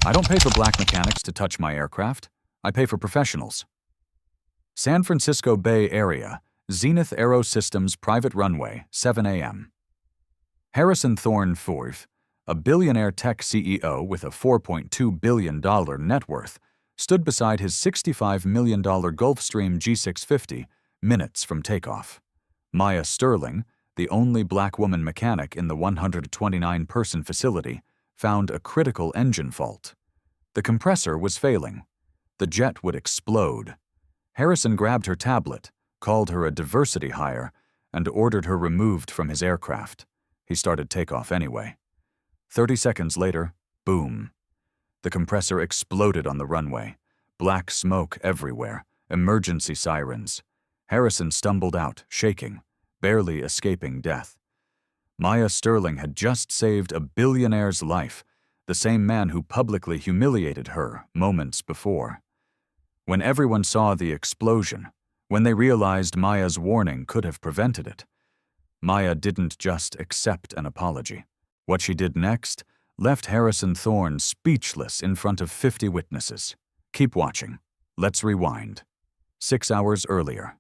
I don't pay for black mechanics to touch my aircraft. I pay for professionals. San Francisco Bay Area, Zenith Aero Systems private runway, 7 a.m. Harrison Thorne IV, a billionaire tech CEO with a $4.2 billion net worth, stood beside his $65 million Gulfstream G650 minutes from takeoff. Maya Sterling, the only black woman mechanic in the 129-person facility, found a critical engine fault. The compressor was failing. The jet would explode. Harrison grabbed her tablet, called her a diversity hire, and ordered her removed from his aircraft. He started takeoff anyway. 30 seconds later, boom. The compressor exploded on the runway. Black smoke everywhere, emergency sirens. Harrison stumbled out, shaking, barely escaping death. Maya Sterling had just saved a billionaire's life, the same man who publicly humiliated her moments before. When everyone saw the explosion, when they realized Maya's warning could have prevented it, Maya didn't just accept an apology. What she did next left Harrison Thorne speechless in front of 50 witnesses. Keep watching. Let's rewind. 6 hours earlier,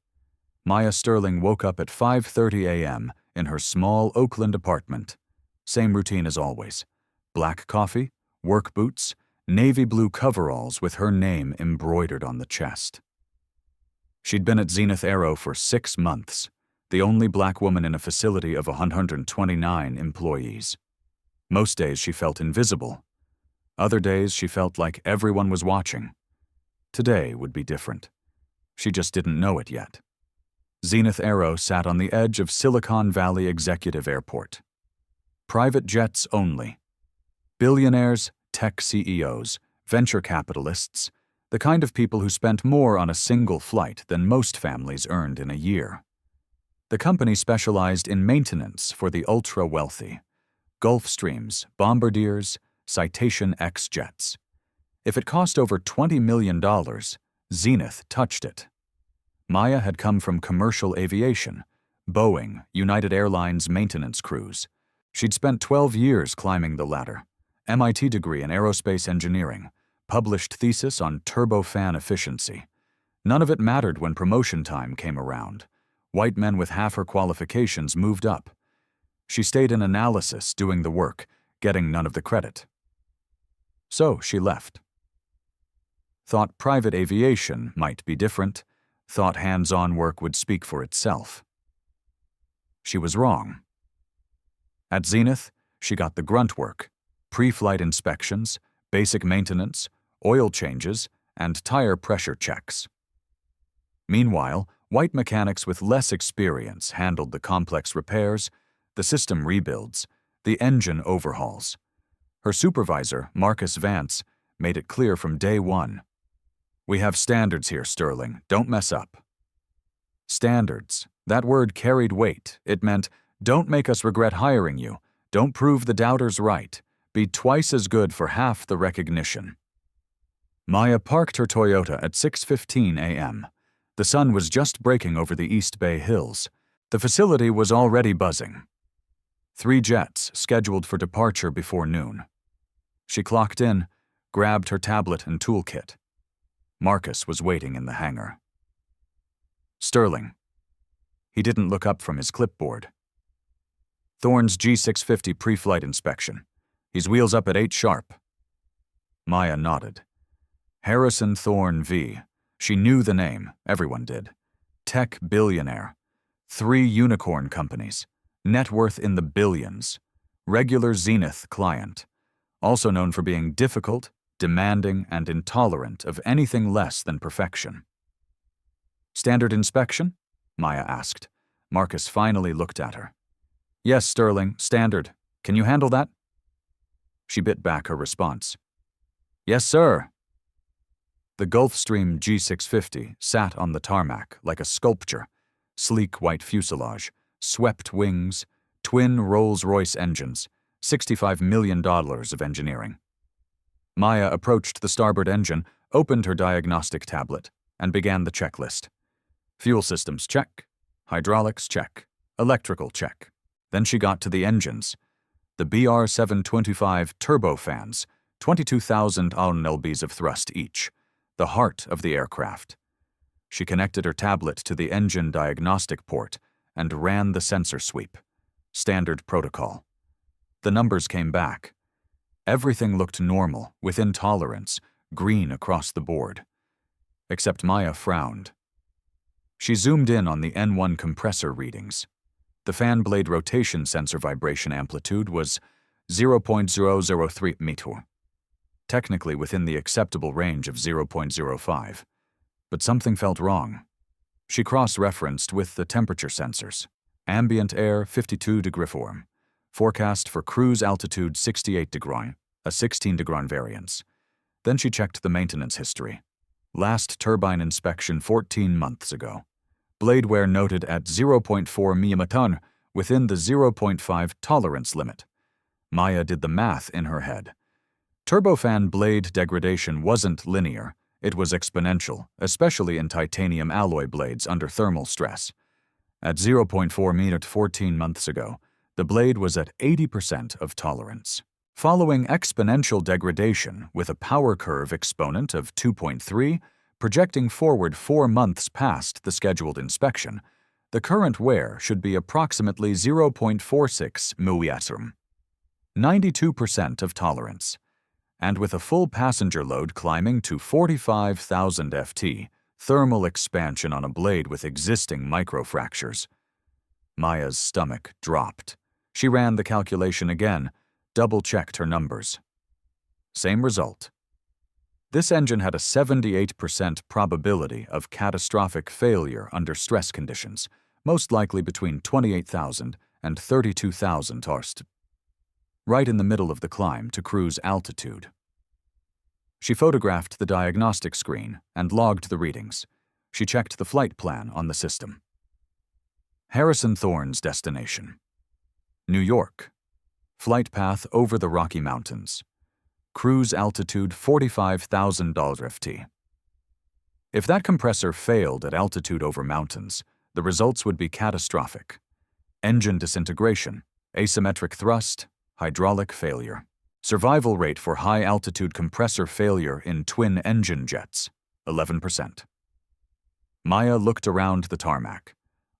Maya Sterling woke up at 5:30 a.m. in her small Oakland apartment. Same routine as always. Black coffee, work boots, navy blue coveralls with her name embroidered on the chest. She'd been at Zenith Aero for 6 months, the only black woman in a facility of 129 employees. Most days she felt invisible. Other days she felt like everyone was watching. Today would be different. She just didn't know it yet. Zenith Aero sat on the edge of Silicon Valley Executive Airport. Private jets only. Billionaires, tech CEOs, venture capitalists, the kind of people who spent more on a single flight than most families earned in a year. The company specialized in maintenance for the ultra-wealthy. Gulfstreams, Bombardiers, Citation X jets. If it cost over $20 million, Zenith touched it. Maya had come from commercial aviation, Boeing, United Airlines maintenance crews. She'd spent 12 years climbing the ladder. MIT degree in aerospace engineering, published thesis on turbofan efficiency. None of it mattered when promotion time came around. White men with half her qualifications moved up. She stayed in analysis doing the work, getting none of the credit. So she left. Thought private aviation might be different, thought hands-on work would speak for itself. She was wrong. At Zenith, she got the grunt work, pre-flight inspections, basic maintenance, oil changes, and tire pressure checks. Meanwhile, white mechanics with less experience handled the complex repairs, the system rebuilds, the engine overhauls. Her supervisor, Marcus Vance, made it clear from day one. "We have standards here, Sterling. Don't mess up." Standards. That word carried weight. It meant, don't make us regret hiring you. Don't prove the doubters right. Be twice as good for half the recognition. Maya parked her Toyota at 6:15 a.m. The sun was just breaking over the East Bay Hills. The facility was already buzzing. 3 jets scheduled for departure before noon. She clocked in, grabbed her tablet and toolkit. Marcus was waiting in the hangar. "Sterling." He didn't look up from his clipboard. "Thorne's G650 pre-flight inspection. He's wheels up at 8 sharp. Maya nodded. Harrison Thorne V. She knew the name, everyone did. Tech billionaire. 3 unicorn companies. Net worth in the billions. Regular Zenith client. Also known for being difficult, demanding, and intolerant of anything less than perfection. "Standard inspection?" Maya asked. Marcus finally looked at her. "Yes, Sterling, standard. Can you handle that?" She bit back her response. "Yes, sir." The Gulfstream G650 sat on the tarmac like a sculpture, sleek white fuselage, swept wings, twin Rolls-Royce engines, $65 million of engineering. Maya approached the starboard engine, opened her diagnostic tablet, and began the checklist. Fuel systems check, hydraulics check, electrical check. Then she got to the engines. The BR-725 turbofans, 22,000 lbs of thrust each, the heart of the aircraft. She connected her tablet to the engine diagnostic port and ran the sensor sweep. Standard protocol. The numbers came back. Everything looked normal, within tolerance, green across the board. Except Maya frowned. She zoomed in on the N1 compressor readings. The fan blade rotation sensor vibration amplitude was 0.003 meter, technically within the acceptable range of 0.05. But something felt wrong. She cross-referenced with the temperature sensors. Ambient air 52 degree form. Forecast for cruise altitude 68 degree, a 16 degree variance. Then she checked the maintenance history. Last turbine inspection 14 months ago. Blade wear noted at 0.4 mm, within the 0.5 tolerance limit. Maya did the math in her head. Turbofan blade degradation wasn't linear, it was exponential, especially in titanium alloy blades under thermal stress. At 0.4 mm 14 months ago, the blade was at 80% of tolerance. Following exponential degradation with a power curve exponent of 2.3, projecting forward 4 months past the scheduled inspection, the current wear should be approximately 0.46 mm, 92% of tolerance. And with a full passenger load climbing to 45,000 ft, thermal expansion on a blade with existing microfractures. Maya's stomach dropped. She ran the calculation again, double-checked her numbers. Same result. This engine had a 78% probability of catastrophic failure under stress conditions, most likely between 28,000 and 32,000 torst, right in the middle of the climb to cruise altitude. She photographed the diagnostic screen and logged the readings. She checked the flight plan on the system. Harrison Thorne's destination. New York. Flight path over the Rocky Mountains. Cruise altitude 45,000 ft. If that compressor failed at altitude over mountains, the results would be catastrophic. Engine disintegration, asymmetric thrust, hydraulic failure. Survival rate for high-altitude compressor failure in twin-engine jets, 11%. Maya looked around the tarmac.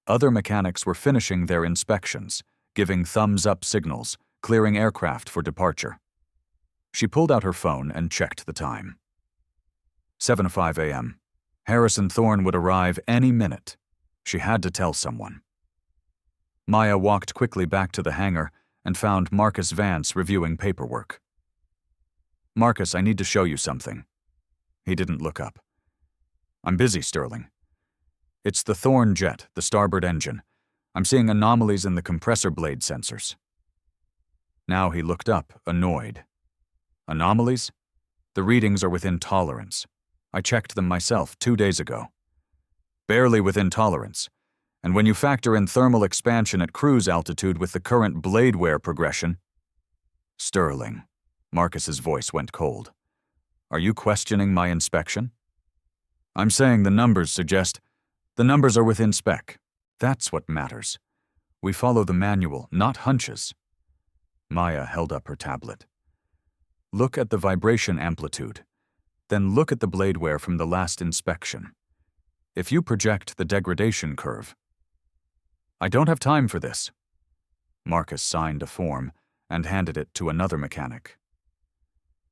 Other mechanics were finishing their inspections, giving thumbs-up signals, clearing aircraft for departure. She pulled out her phone and checked the time. 7:05 a.m. Harrison Thorne would arrive any minute. She had to tell someone. Maya walked quickly back to the hangar and found Marcus Vance reviewing paperwork. "Marcus, I need to show you something." He didn't look up. "I'm busy, Sterling." "It's the Thorne jet, the starboard engine. I'm seeing anomalies in the compressor blade sensors." Now he looked up, annoyed. "Anomalies? The readings are within tolerance. I checked them myself 2 days ago." "Barely within tolerance. And when you factor in thermal expansion at cruise altitude with the current blade wear progression..." "Sterling." Marcus's voice went cold. "Are you questioning my inspection?" "I'm saying the numbers suggest... The numbers are within spec. That's what matters. We follow the manual, not hunches." Maya held up her tablet. "Look at the vibration amplitude. Then look at the blade wear from the last inspection. If you project the degradation curve..." "I don't have time for this." Marcus signed a form and handed it to another mechanic.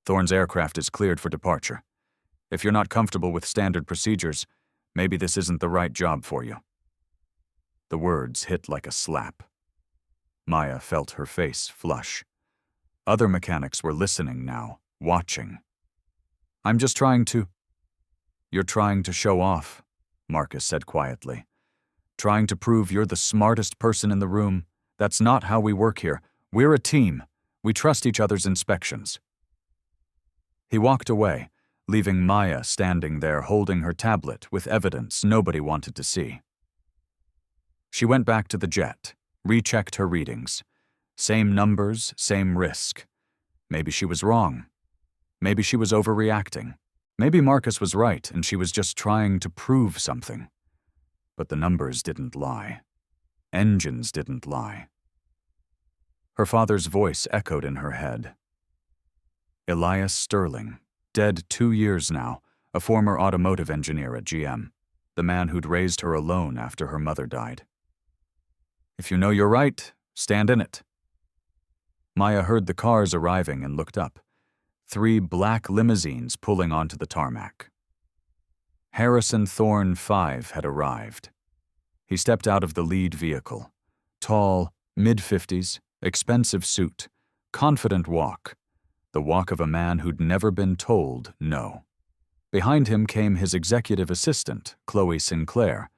"Thorne's aircraft is cleared for departure. If you're not comfortable with standard procedures, maybe this isn't the right job for you." The words hit like a slap. Maya felt her face flush. Other mechanics were listening now, watching. "I'm just trying to..." "You're trying to show off," Marcus said quietly. "Trying to prove you're the smartest person in the room. That's not how we work here. We're a team. We trust each other's inspections." He walked away, leaving Maya standing there holding her tablet with evidence nobody wanted to see. She went back to the jet, rechecked her readings. Same numbers, same risk. Maybe she was wrong. Maybe she was overreacting. Maybe Marcus was right and she was just trying to prove something. But the numbers didn't lie. Engines didn't lie. Her father's voice echoed in her head. Elias Sterling, dead 2 years now, a former automotive engineer at GM, the man who'd raised her alone after her mother died. If you know you're right, stand in it. Maya heard the cars arriving and looked up. 3 black limousines pulling onto the tarmac. Harrison Thorne 5 had arrived. He stepped out of the lead vehicle. Tall, mid-50s, expensive suit, confident walk. The walk of a man who'd never been told no. Behind him came his executive assistant, Chloe Sinclair,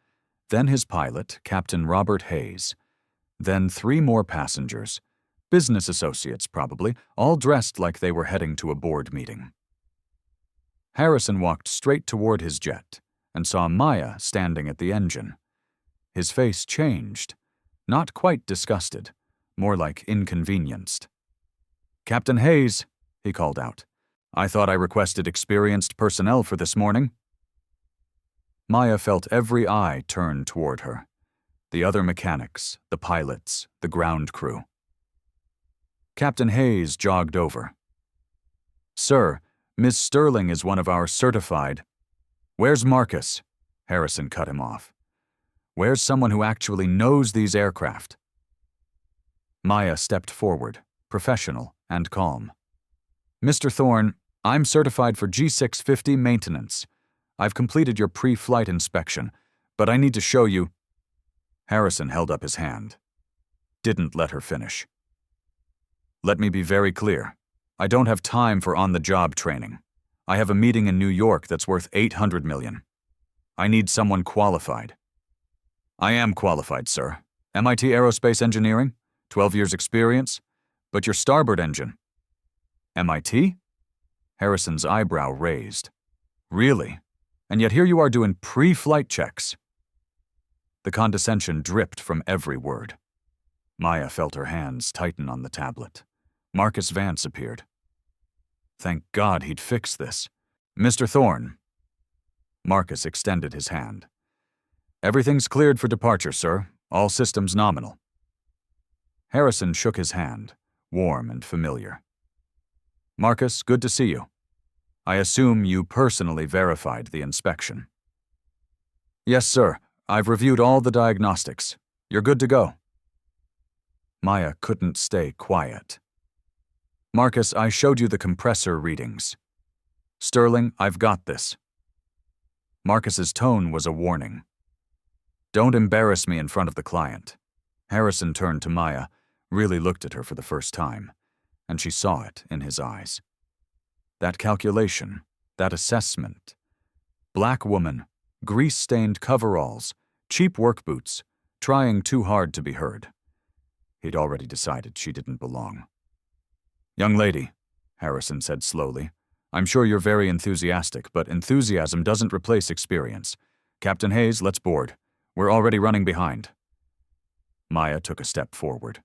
then his pilot, Captain Robert Hayes, then 3 more passengers, business associates probably, all dressed like they were heading to a board meeting. Harrison walked straight toward his jet and saw Maya standing at the engine. His face changed, not quite disgusted, more like inconvenienced. "Captain Hayes," he called out, "I thought I requested experienced personnel for this morning." Maya felt every eye turn toward her. The other mechanics, the pilots, the ground crew. Captain Hayes jogged over. "Sir, Miss Sterling is one of our certified—" "Where's Marcus?" Harrison cut him off. "Where's someone who actually knows these aircraft?" Maya stepped forward, professional and calm. "Mr. Thorne, I'm certified for G650 maintenance. I've completed your pre-flight inspection, but I need to show you—" Harrison held up his hand. Didn't let her finish. "Let me be very clear. I don't have time for on-the-job training. I have a meeting in New York that's worth $800 million. I need someone qualified." "I am qualified, sir. MIT Aerospace Engineering, 12 years experience, but your starboard engine." "MIT?" Harrison's eyebrow raised. "Really? And yet here you are doing pre-flight checks." The condescension dripped from every word. Maya felt her hands tighten on the tablet. Marcus Vance appeared. Thank God he'd fixed this. "Mr. Thorne." Marcus extended his hand. "Everything's cleared for departure, sir. All systems nominal." Harrison shook his hand, warm and familiar. "Marcus, good to see you. I assume you personally verified the inspection." "Yes, sir. I've reviewed all the diagnostics. You're good to go." Maya couldn't stay quiet. "Marcus, I showed you the compressor readings. Sterling, I've got this." Marcus's tone was a warning. "Don't embarrass me in front of the client." Harrison turned to Maya, really looked at her for the first time, and she saw it in his eyes. That calculation, that assessment. Black woman, grease-stained coveralls, cheap work boots, trying too hard to be heard. He'd already decided she didn't belong. "Young lady," Harrison said slowly, "I'm sure you're very enthusiastic, but enthusiasm doesn't replace experience. Captain Hayes, let's board. We're already running behind." Maya took a step forward.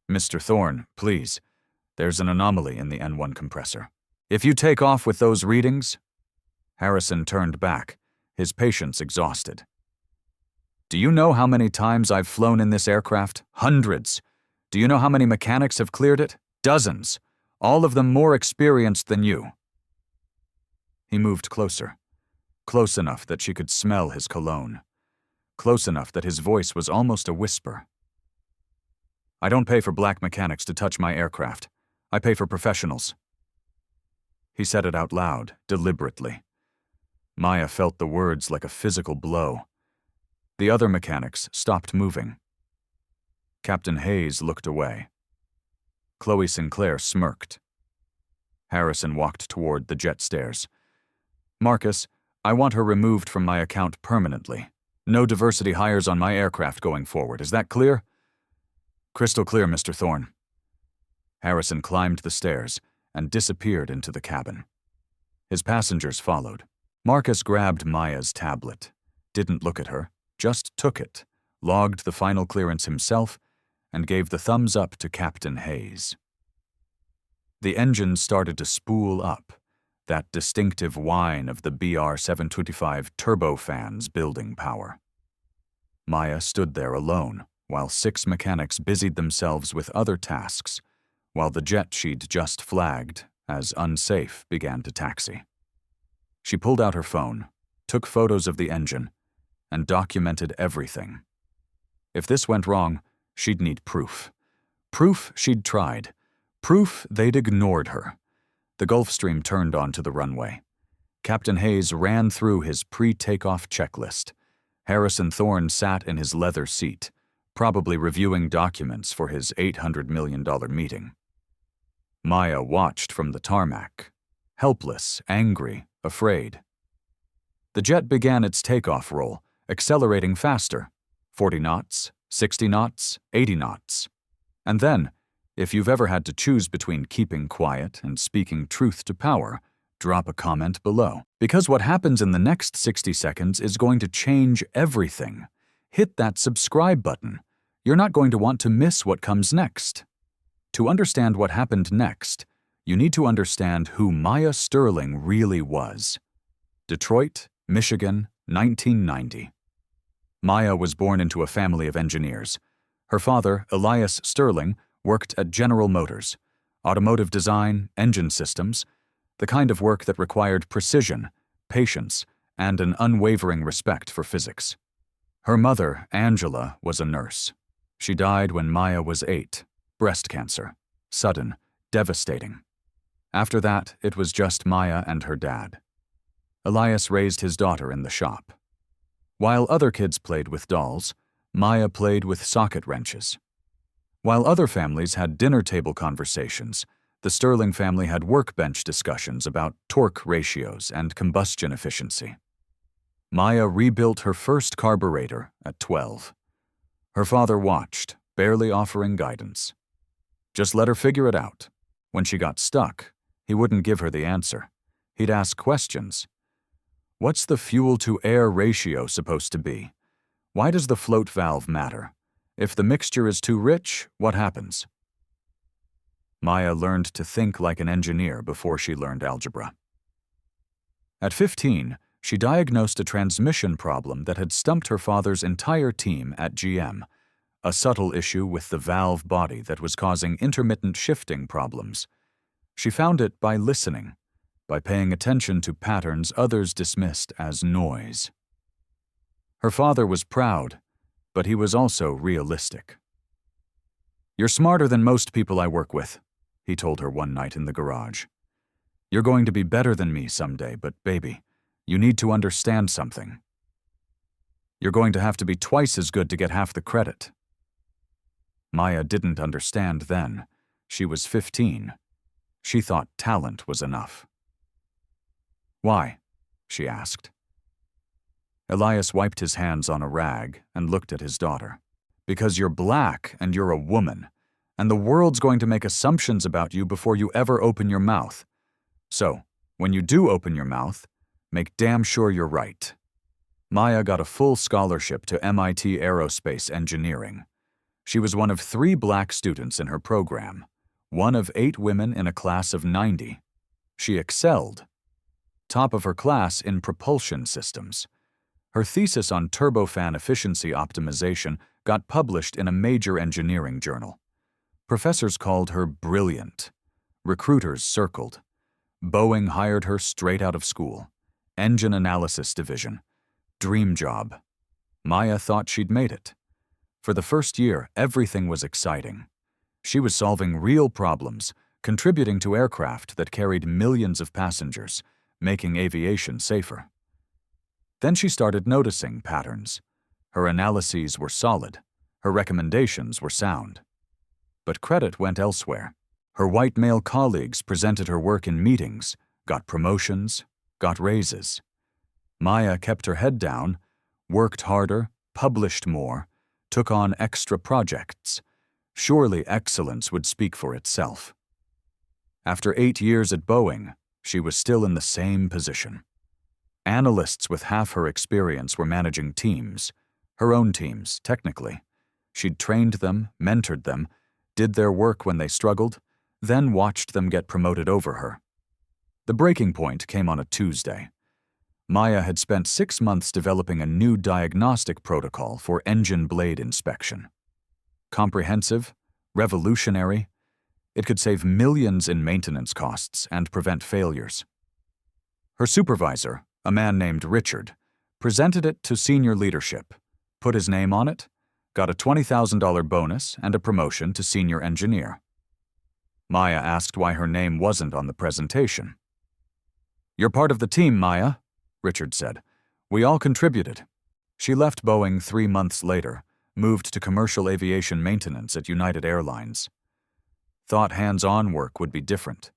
"Mr. Thorne, please. There's an anomaly in the N1 compressor. If you take off with those readings—" Harrison turned back, his patience exhausted. "Do you know how many times I've flown in this aircraft? Hundreds. Do you know how many mechanics have cleared it? Dozens. All of them more experienced than you." He moved closer. Close enough that she could smell his cologne. Close enough that his voice was almost a whisper. "I don't pay for black mechanics to touch my aircraft. I pay for professionals." He said it out loud, deliberately. Maya felt the words like a physical blow. The other mechanics stopped moving. Captain Hayes looked away. Chloe Sinclair smirked. Harrison walked toward the jet stairs. "Marcus, I want her removed from my account permanently. No diversity hires on my aircraft going forward. Is that clear?" "Crystal clear, Mr. Thorne." Harrison climbed the stairs and disappeared into the cabin. His passengers followed. Marcus grabbed Maya's tablet, didn't look at her, just took it, logged the final clearance himself, and gave the thumbs up to Captain Hayes. The engine started to spool up, that distinctive whine of the BR-725 turbofans building power. Maya stood there alone, while 6 mechanics busied themselves with other tasks, while the jet she'd just flagged as unsafe began to taxi. She pulled out her phone, took photos of the engine, and documented everything. If this went wrong, she'd need proof. Proof she'd tried. Proof they'd ignored her. The Gulfstream turned onto the runway. Captain Hayes ran through his pre-takeoff checklist. Harrison Thorne sat in his leather seat, probably reviewing documents for his $800 million meeting. Maya watched from the tarmac, helpless, angry, afraid. The jet began its takeoff roll, accelerating faster, 40 knots, 60 knots, 80 knots. And then, if you've ever had to choose between keeping quiet and speaking truth to power, drop a comment below. Because what happens in the next 60 seconds is going to change everything. Hit that subscribe button. You're not going to want to miss what comes next. To understand what happened next, you need to understand who Maya Sterling really was. Detroit, Michigan, 1990. Maya was born into a family of engineers. Her father, Elias Sterling, worked at General Motors, automotive design, engine systems, the kind of work that required precision, patience, and an unwavering respect for physics. Her mother, Angela, was a nurse. She died when Maya was 8, breast cancer, sudden, devastating. After that, it was just Maya and her dad. Elias raised his daughter in the shop. While other kids played with dolls, Maya played with socket wrenches. While other families had dinner table conversations, the Sterling family had workbench discussions about torque ratios and combustion efficiency. Maya rebuilt her first carburetor at 12. Her father watched, barely offering guidance. Just let her figure it out. When she got stuck, he wouldn't give her the answer. He'd ask questions. What's the fuel-to-air ratio supposed to be? Why does the float valve matter? If the mixture is too rich, what happens? Maya learned to think like an engineer before she learned algebra. At 15, she diagnosed a transmission problem that had stumped her father's entire team at GM, a subtle issue with the valve body that was causing intermittent shifting problems. She found it by listening, by paying attention to patterns others dismissed as noise. Her father was proud, but he was also realistic. "You're smarter than most people I work with," he told her one night in the garage. "You're going to be better than me someday, but baby, you need to understand something. You're going to have to be twice as good to get half the credit." Maya didn't understand then. She was 15. She thought talent was enough. "Why?" she asked. Elias wiped his hands on a rag and looked at his daughter. "Because you're black and you're a woman, and the world's going to make assumptions about you before you ever open your mouth. So, when you do open your mouth, make damn sure you're right." Maya got a full scholarship to MIT Aerospace Engineering. She was one of 3 black students in her program, one of 8 women in a class of 90. She excelled. Top of her class in propulsion systems. Her thesis on turbofan efficiency optimization got published in a major engineering journal. Professors called her brilliant. Recruiters circled. Boeing hired her straight out of school. Engine analysis division. Dream job. Maya thought she'd made it. For the first year, everything was exciting. She was solving real problems, contributing to aircraft that carried millions of passengers, making aviation safer. Then she started noticing patterns. Her analyses were solid. Her recommendations were sound. But credit went elsewhere. Her white male colleagues presented her work in meetings, got promotions, got raises. Maya kept her head down, worked harder, published more, took on extra projects. Surely excellence would speak for itself. After 8 years at Boeing, she was still in the same position. Analysts with half her experience were managing teams, her own teams, technically. She'd trained them, mentored them, did their work when they struggled, then watched them get promoted over her. The breaking point came on a Tuesday. Maya had spent 6 months developing a new diagnostic protocol for engine blade inspection. Comprehensive, revolutionary, It could save millions in maintenance costs and prevent failures. Her supervisor, a man named Richard, presented it to senior leadership, put his name on it, got a $20,000 bonus and a promotion to senior engineer. Maya asked why her name wasn't on the presentation. "You're part of the team, Maya," Richard said. "We all contributed." She left Boeing 3 months later, moved to commercial aviation maintenance at United Airlines. Thought hands-on work would be different.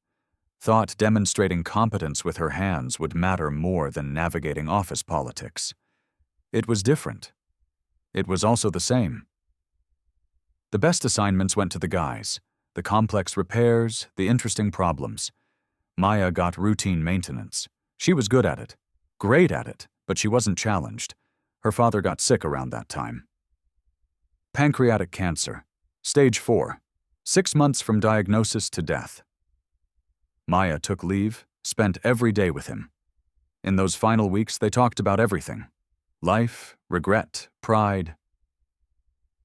Thought demonstrating competence with her hands would matter more than navigating office politics. It was different. It was also the same. The best assignments went to the guys, the complex repairs, the interesting problems. Maya got routine maintenance. She was good at it, great at it, but she wasn't challenged. Her father got sick around that time. Pancreatic cancer, stage 4, 6 months from diagnosis to death. Maya took leave, spent every day with him. In those final weeks, they talked about everything. Life, regret, pride.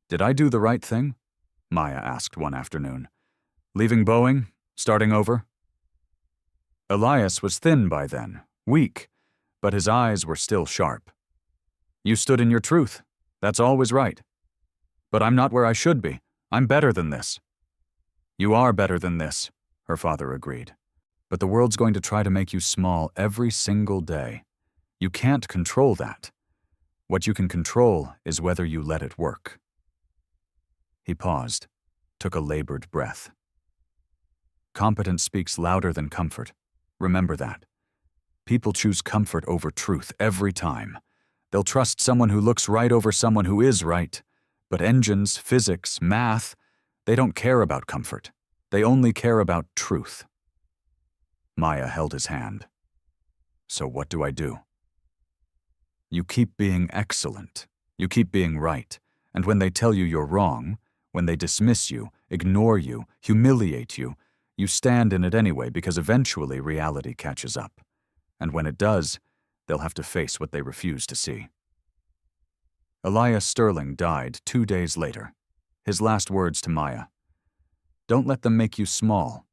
"Did I do the right thing?" Maya asked one afternoon. "Leaving Boeing? Starting over?" Elias was thin by then, weak, but his eyes were still sharp. "You stood in your truth. That's always right. But I'm not where I should be. I'm better than this." "You are better than this," her father agreed. "But the world's going to try to make you small every single day. You can't control that. What you can control is whether you let it work." He paused, took a labored breath. Competence speaks louder than comfort. Remember that. People choose comfort over truth every time. They'll trust someone who looks right over someone who is right. But engines, physics, math, they don't care about comfort. They only care about truth. Maya held his hand. "So what do I do?" "You keep being excellent. You keep being right. And when they tell you you're wrong, when they dismiss you, ignore you, humiliate you, you stand in it anyway because eventually reality catches up. And when it does, they'll have to face what they refuse to see." Elias Sterling died 2 days later. His last words to Maya: "Don't let them make you small."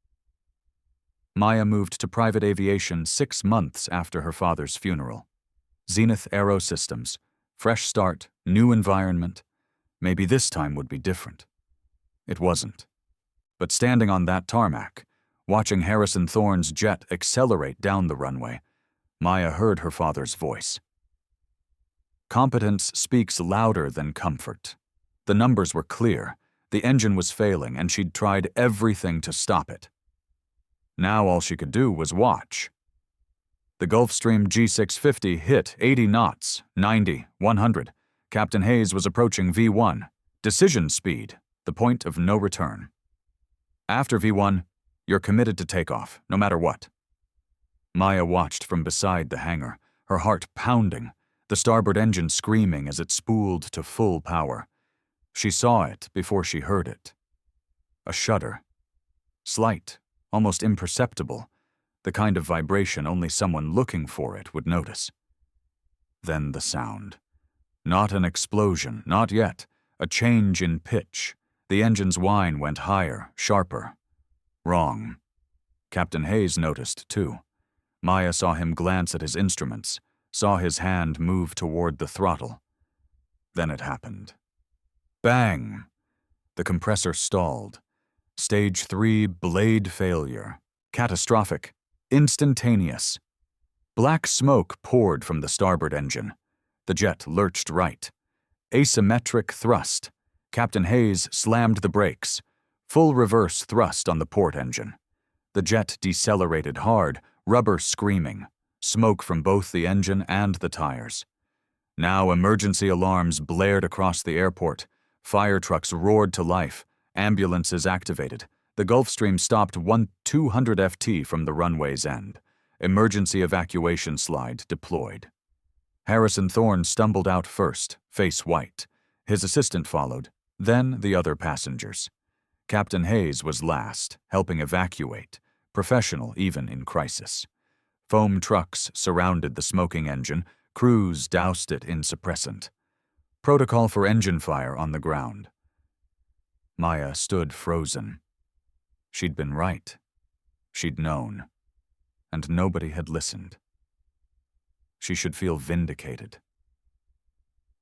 Maya moved to private aviation 6 months after her father's funeral. Zenith Aero Systems, fresh start, new environment. Maybe this time would be different. It wasn't. But standing on that tarmac, watching Harrison Thorne's jet accelerate down the runway, Maya heard her father's voice. Competence speaks louder than comfort. The numbers were clear. The engine was failing, and she'd tried everything to stop it. Now all she could do was watch. The Gulfstream G650 hit 80 knots, 90, 100. Captain Hayes was approaching V1. Decision speed, the point of no return. After V1, you're committed to takeoff, no matter what. Maya watched from beside the hangar, her heart pounding, the starboard engine screaming as it spooled to full power. She saw it before she heard it. A shudder. Slight, almost imperceptible, the kind of vibration only someone looking for it would notice. Then the sound. Not an explosion, not yet. A change in pitch. The engine's whine went higher, sharper. Wrong. Captain Hayes noticed, too. Maya saw him glance at his instruments, saw his hand move toward the throttle. Then it happened. Bang! The compressor stalled. Stage 3 blade failure. Catastrophic. Instantaneous. Black smoke poured from the starboard engine. The jet lurched right. Asymmetric thrust. Captain Hayes slammed the brakes. Full reverse thrust on the port engine. The jet decelerated hard, rubber screaming. Smoke from both the engine and the tires. Now emergency alarms blared across the airport. Fire trucks roared to life. Ambulances activated. The Gulfstream stopped 200 FT from the runway's end. Emergency evacuation slide deployed. Harrison Thorne stumbled out first, face white. His assistant followed, then the other passengers. Captain Hayes was last, helping evacuate, professional even in crisis. Foam trucks surrounded the smoking engine, crews doused it in suppressant. Protocol for engine fire on the ground. Maya stood frozen. She'd been right. She'd known. And nobody had listened. She should feel vindicated.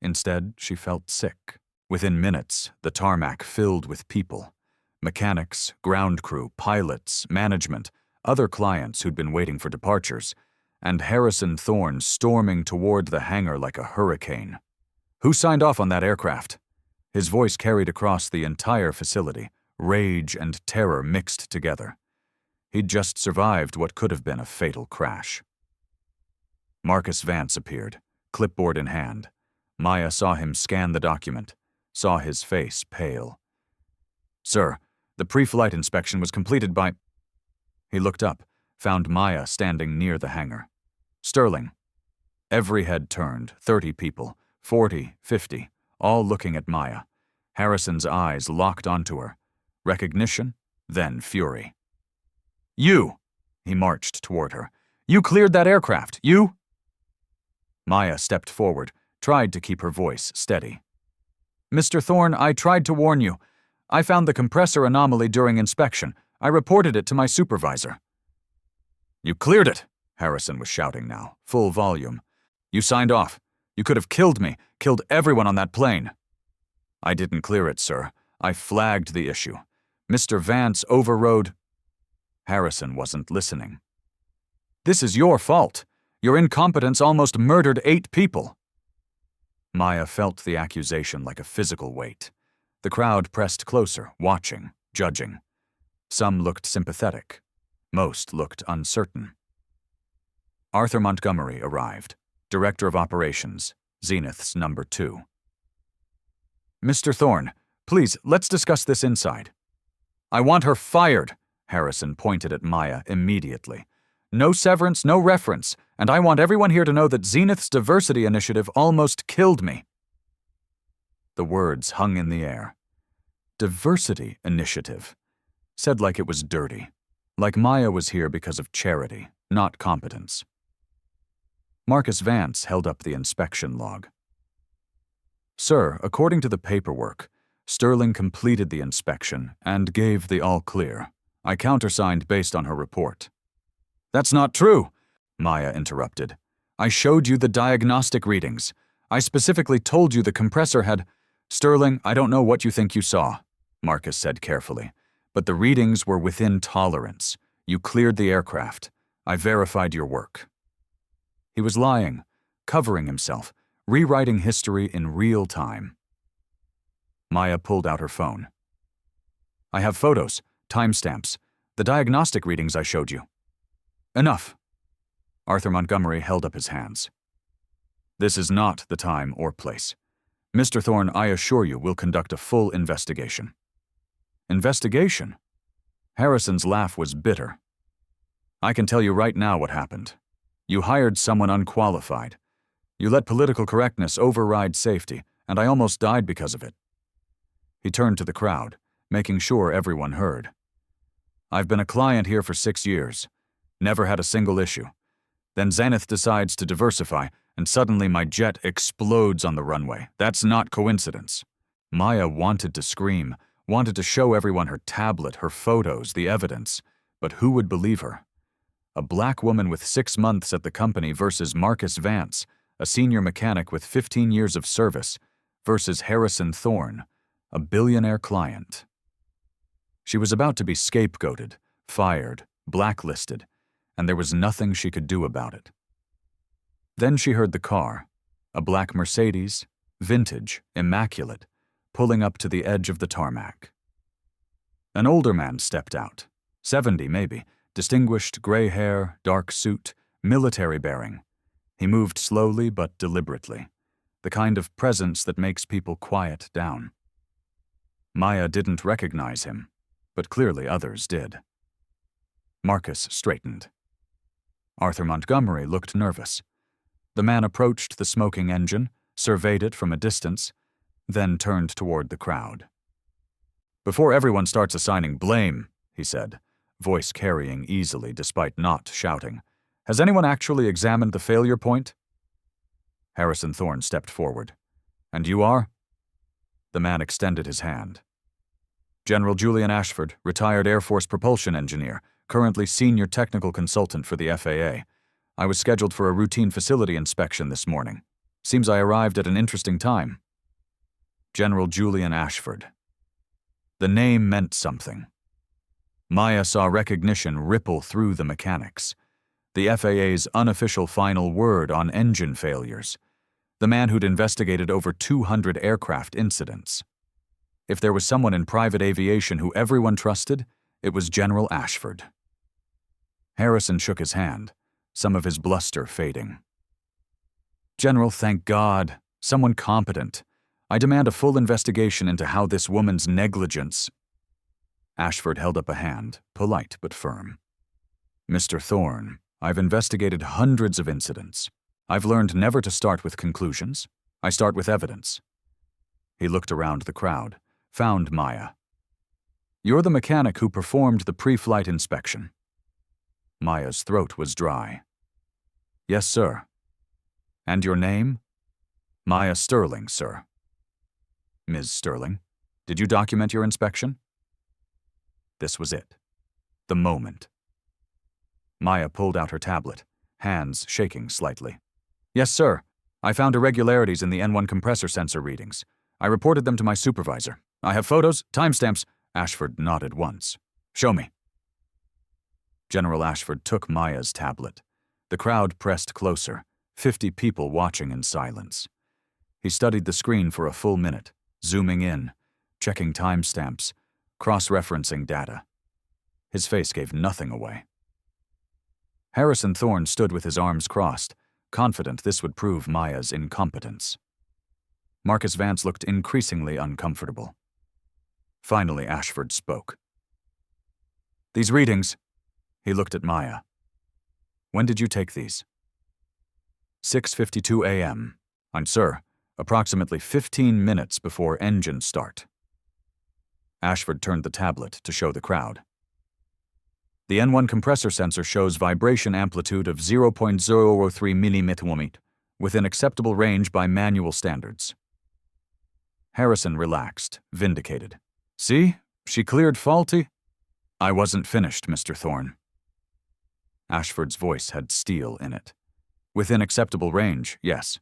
Instead, she felt sick. Within minutes, the tarmac filled with people. Mechanics, ground crew, pilots, management, other clients who'd been waiting for departures, and Harrison Thorne storming toward the hangar like a hurricane. Who signed off on that aircraft? His voice carried across the entire facility, rage and terror mixed together. He'd just survived what could have been a fatal crash. Marcus Vance appeared, clipboard in hand. Maya saw him scan the document, saw his face pale. "Sir, the pre-flight inspection was completed by—" He looked up, found Maya standing near the hangar. "Sterling." Every head turned, 30 people, 40, 50, all looking at Maya. Harrison's eyes locked onto her. Recognition, then fury. "You!" He marched toward her. "You cleared that aircraft, you?" Maya stepped forward, tried to keep her voice steady. "Mr. Thorne, I tried to warn you. I found the compressor anomaly during inspection. I reported it to my supervisor." "You cleared it!" Harrison was shouting now, full volume. "You signed off. You could have killed me, killed everyone on that plane." "I didn't clear it, sir. I flagged the issue. Mr. Vance overrode—" Harrison wasn't listening. "This is your fault. Your incompetence almost murdered 8 people." Maya felt the accusation like a physical weight. The crowd pressed closer, watching, judging. Some looked sympathetic. Most looked uncertain. Arthur Montgomery arrived, Director of Operations, Zenith's number 2. "Mr. Thorne, please, let's discuss this inside." "I want her fired," Harrison pointed at Maya immediately. "No severance, no reference, and I want everyone here to know that Zenith's diversity initiative almost killed me." The words hung in the air. Diversity initiative. Said like it was dirty. Like Maya was here because of charity, not competence. Marcus Vance held up the inspection log. "Sir, according to the paperwork, Sterling completed the inspection and gave the all-clear. I countersigned based on her report." "That's not true," Maya interrupted. "I showed you the diagnostic readings. I specifically told you the compressor had—" "Sterling, I don't know what you think you saw," Marcus said carefully, "but the readings were within tolerance. You cleared the aircraft. I verified your work." He was lying, covering himself, rewriting history in real time. Maya pulled out her phone. "I have photos, timestamps, the diagnostic readings I showed you." "Enough." Arthur Montgomery held up his hands. "This is not the time or place. Mr. Thorne, I assure you we'll conduct a full investigation." "Investigation?" Harrison's laugh was bitter. "I can tell you right now what happened. You hired someone unqualified. You let political correctness override safety, and I almost died because of it." He turned to the crowd, making sure everyone heard. "I've been a client here for 6 years. Never had a single issue. Then Zenith decides to diversify, and suddenly my jet explodes on the runway. That's not coincidence." Maya wanted to scream, wanted to show everyone her tablet, her photos, the evidence. But who would believe her? A black woman with 6 months at the company versus Marcus Vance, a senior mechanic with 15 years of service, versus Harrison Thorne, a billionaire client. She was about to be scapegoated, fired, blacklisted, and there was nothing she could do about it. Then she heard the car, a black Mercedes, vintage, immaculate, pulling up to the edge of the tarmac. An older man stepped out, 70 maybe, distinguished gray hair, dark suit, military bearing. He moved slowly but deliberately, the kind of presence that makes people quiet down. Maya didn't recognize him, but clearly others did. Marcus straightened. Arthur Montgomery looked nervous. The man approached the smoking engine, surveyed it from a distance, then turned toward the crowd. "Before everyone starts assigning blame," he said, voice carrying easily despite not shouting, "has anyone actually examined the failure point?" Harrison Thorne stepped forward. "And you are?" The man extended his hand. General Julian Ashford, retired Air Force propulsion engineer, currently senior technical consultant for the FAA. I was scheduled for a routine facility inspection this morning. Seems I arrived at an interesting time. General Julian Ashford. The name meant something. Maya saw recognition ripple through the mechanics. The FAA's unofficial final word on engine failures. The man who'd investigated over 200 aircraft incidents. If there was someone in private aviation who everyone trusted, it was General Ashford. Harrison shook his hand, some of his bluster fading. General, thank God. Someone competent. I demand a full investigation into how this woman's negligence— Ashford held up a hand, polite but firm. Mr. Thorne, I've investigated hundreds of incidents. I've learned never to start with conclusions. I start with evidence. He looked around the crowd, found Maya. You're the mechanic who performed the pre-flight inspection. Maya's throat was dry. Yes, sir. And your name? Maya Sterling, sir. Ms. Sterling, did you document your inspection? This was it. The moment. Maya pulled out her tablet, hands shaking slightly. Yes, sir. I found irregularities in the N1 compressor sensor readings. I reported them to my supervisor. I have photos, timestamps. Ashford nodded once. Show me. General Ashford took Maya's tablet. The crowd pressed closer, 50 people watching in silence. He studied the screen for a full minute, zooming in, checking timestamps, cross-referencing data. His face gave nothing away. Harrison Thorne stood with his arms crossed, confident this would prove Maya's incompetence. Marcus Vance looked increasingly uncomfortable. Finally, Ashford spoke. These readings— He looked at Maya. When did you take these? 6:52 a.m. And sir, approximately 15 minutes before engine start. Ashford turned the tablet to show the crowd. The N1 compressor sensor shows vibration amplitude of 0.003 mm within acceptable range by manual standards. Harrison relaxed, vindicated. See, she cleared faulty. I wasn't finished, Mr. Thorne. Ashford's voice had steel in it. Within acceptable range, yes.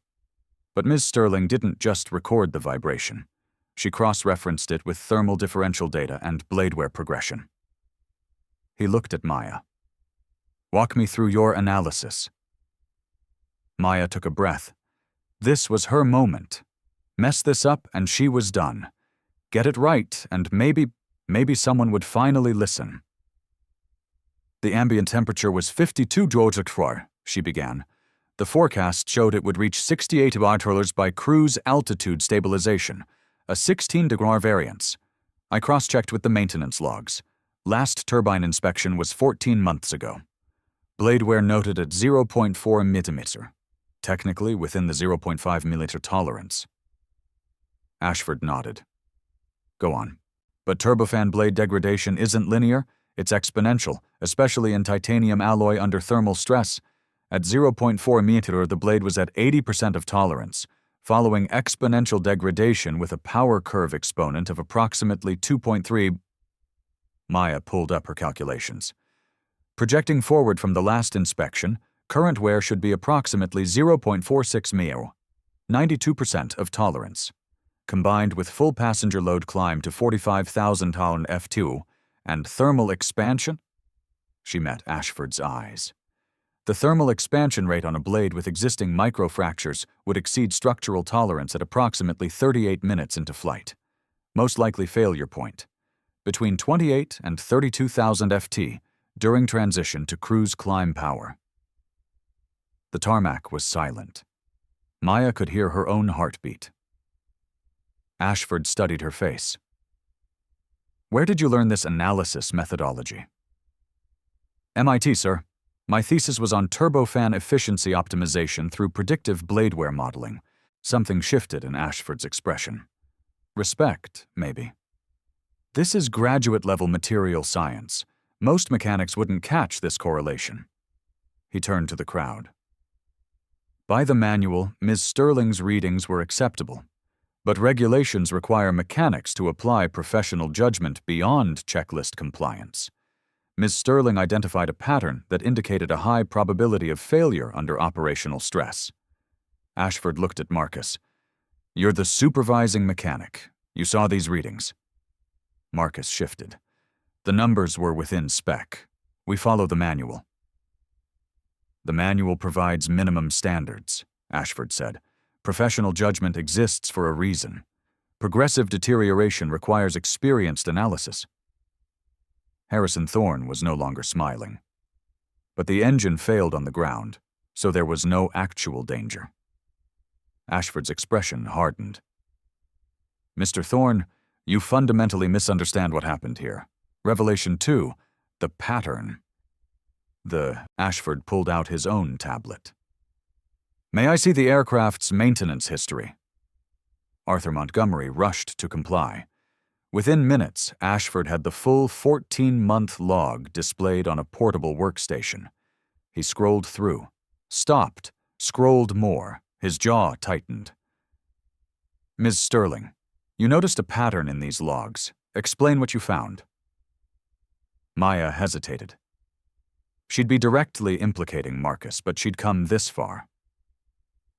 But Ms. Sterling didn't just record the vibration. She cross-referenced it with thermal differential data and bladeware progression. He looked at Maya. Walk me through your analysis. Maya took a breath. This was her moment. Mess this up and she was done. Get it right and maybe someone would finally listen. The ambient temperature was 52 joules, she began. The forecast showed it would reach 68 bar by cruise altitude stabilization, a 16-degree variance. I cross-checked with the maintenance logs. Last turbine inspection was 14 months ago. Bladeware noted at 0.4 mm, technically within the 0.5 mm tolerance. Ashford nodded. Go on. But turbofan blade degradation isn't linear, it's exponential, especially in titanium alloy under thermal stress. At 0.4 mm, the blade was at 80% of tolerance, following exponential degradation with a power curve exponent of approximately 2.3. Maya pulled up her calculations. Projecting forward from the last inspection, current wear should be approximately 0.46 μ, 92% of tolerance. Combined with full passenger load climb to 45,000 ton F2 and thermal expansion? She met Ashford's eyes. The thermal expansion rate on a blade with existing microfractures would exceed structural tolerance at approximately 38 minutes into flight. Most likely failure point. Between 28 and 32,000 FT during transition to cruise climb power. The tarmac was silent. Maya could hear her own heartbeat. Ashford studied her face. Where did you learn this analysis methodology? MIT, sir. My thesis was on turbofan efficiency optimization through predictive bladeware modeling. Something shifted in Ashford's expression. Respect, maybe. This is graduate-level material science. Most mechanics wouldn't catch this correlation. He turned to the crowd. By the manual, Ms. Sterling's readings were acceptable. But regulations require mechanics to apply professional judgment beyond checklist compliance. Ms. Sterling identified a pattern that indicated a high probability of failure under operational stress. Ashford looked at Marcus. "You're the supervising mechanic. You saw these readings." Marcus shifted. "The numbers were within spec. We follow the manual." "The manual provides minimum standards," Ashford said. "Professional judgment exists for a reason. Progressive deterioration requires experienced analysis." Harrison Thorne was no longer smiling. But the engine failed on the ground, so there was no actual danger. Ashford's expression hardened. "Mr. Thorne, you fundamentally misunderstand what happened here. Revelation 2, the pattern." Ashford pulled out his own tablet. "May I see the aircraft's maintenance history?" Arthur Montgomery rushed to comply. Within minutes, Ashford had the full 14-month log displayed on a portable workstation. He scrolled through, stopped, scrolled more, his jaw tightened. "Ms. Sterling, you noticed a pattern in these logs. Explain what you found." Maya hesitated. She'd be directly implicating Marcus, but she'd come this far.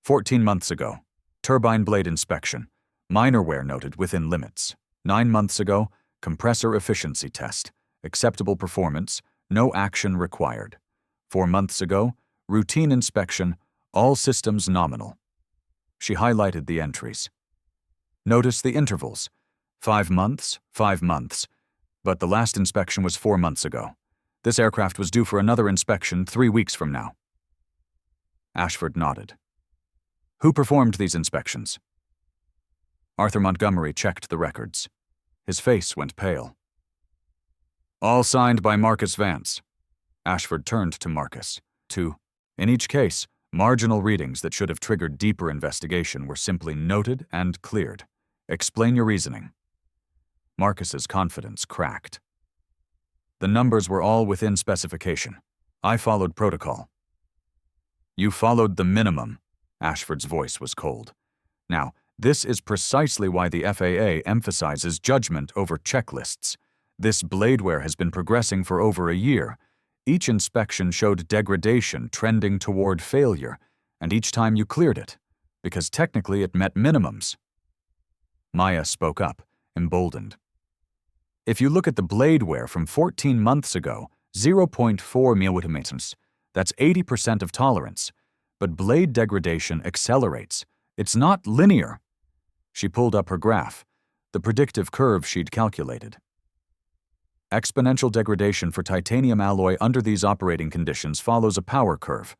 14 months ago, turbine blade inspection, minor wear noted within limits. 9 months ago, compressor efficiency test, acceptable performance, no action required. 4 months ago, routine inspection, all systems nominal. She highlighted the entries. Notice the intervals. 5 months, 5 months. But the last inspection was 4 months ago. This aircraft was due for another inspection 3 weeks from now. Ashford nodded. "Who performed these inspections?" Arthur Montgomery checked the records. His face went pale. "All signed by Marcus Vance." Ashford turned to Marcus. In each case, marginal readings that should have triggered deeper investigation were simply noted and cleared. Explain your reasoning." Marcus's confidence cracked. "The numbers were all within specification. I followed protocol." "You followed the minimum." Ashford's voice was cold. "Now, this is precisely why the FAA emphasizes judgment over checklists. This bladeware has been progressing for over a year. Each inspection showed degradation trending toward failure, and each time you cleared it, because technically it met minimums." Maya spoke up, emboldened. "If you look at the bladeware from 14 months ago, 0.4 millimeters, that's 80% of tolerance. But blade degradation accelerates. It's not linear." She pulled up her graph, the predictive curve she'd calculated. "Exponential degradation for titanium alloy under these operating conditions follows a power curve.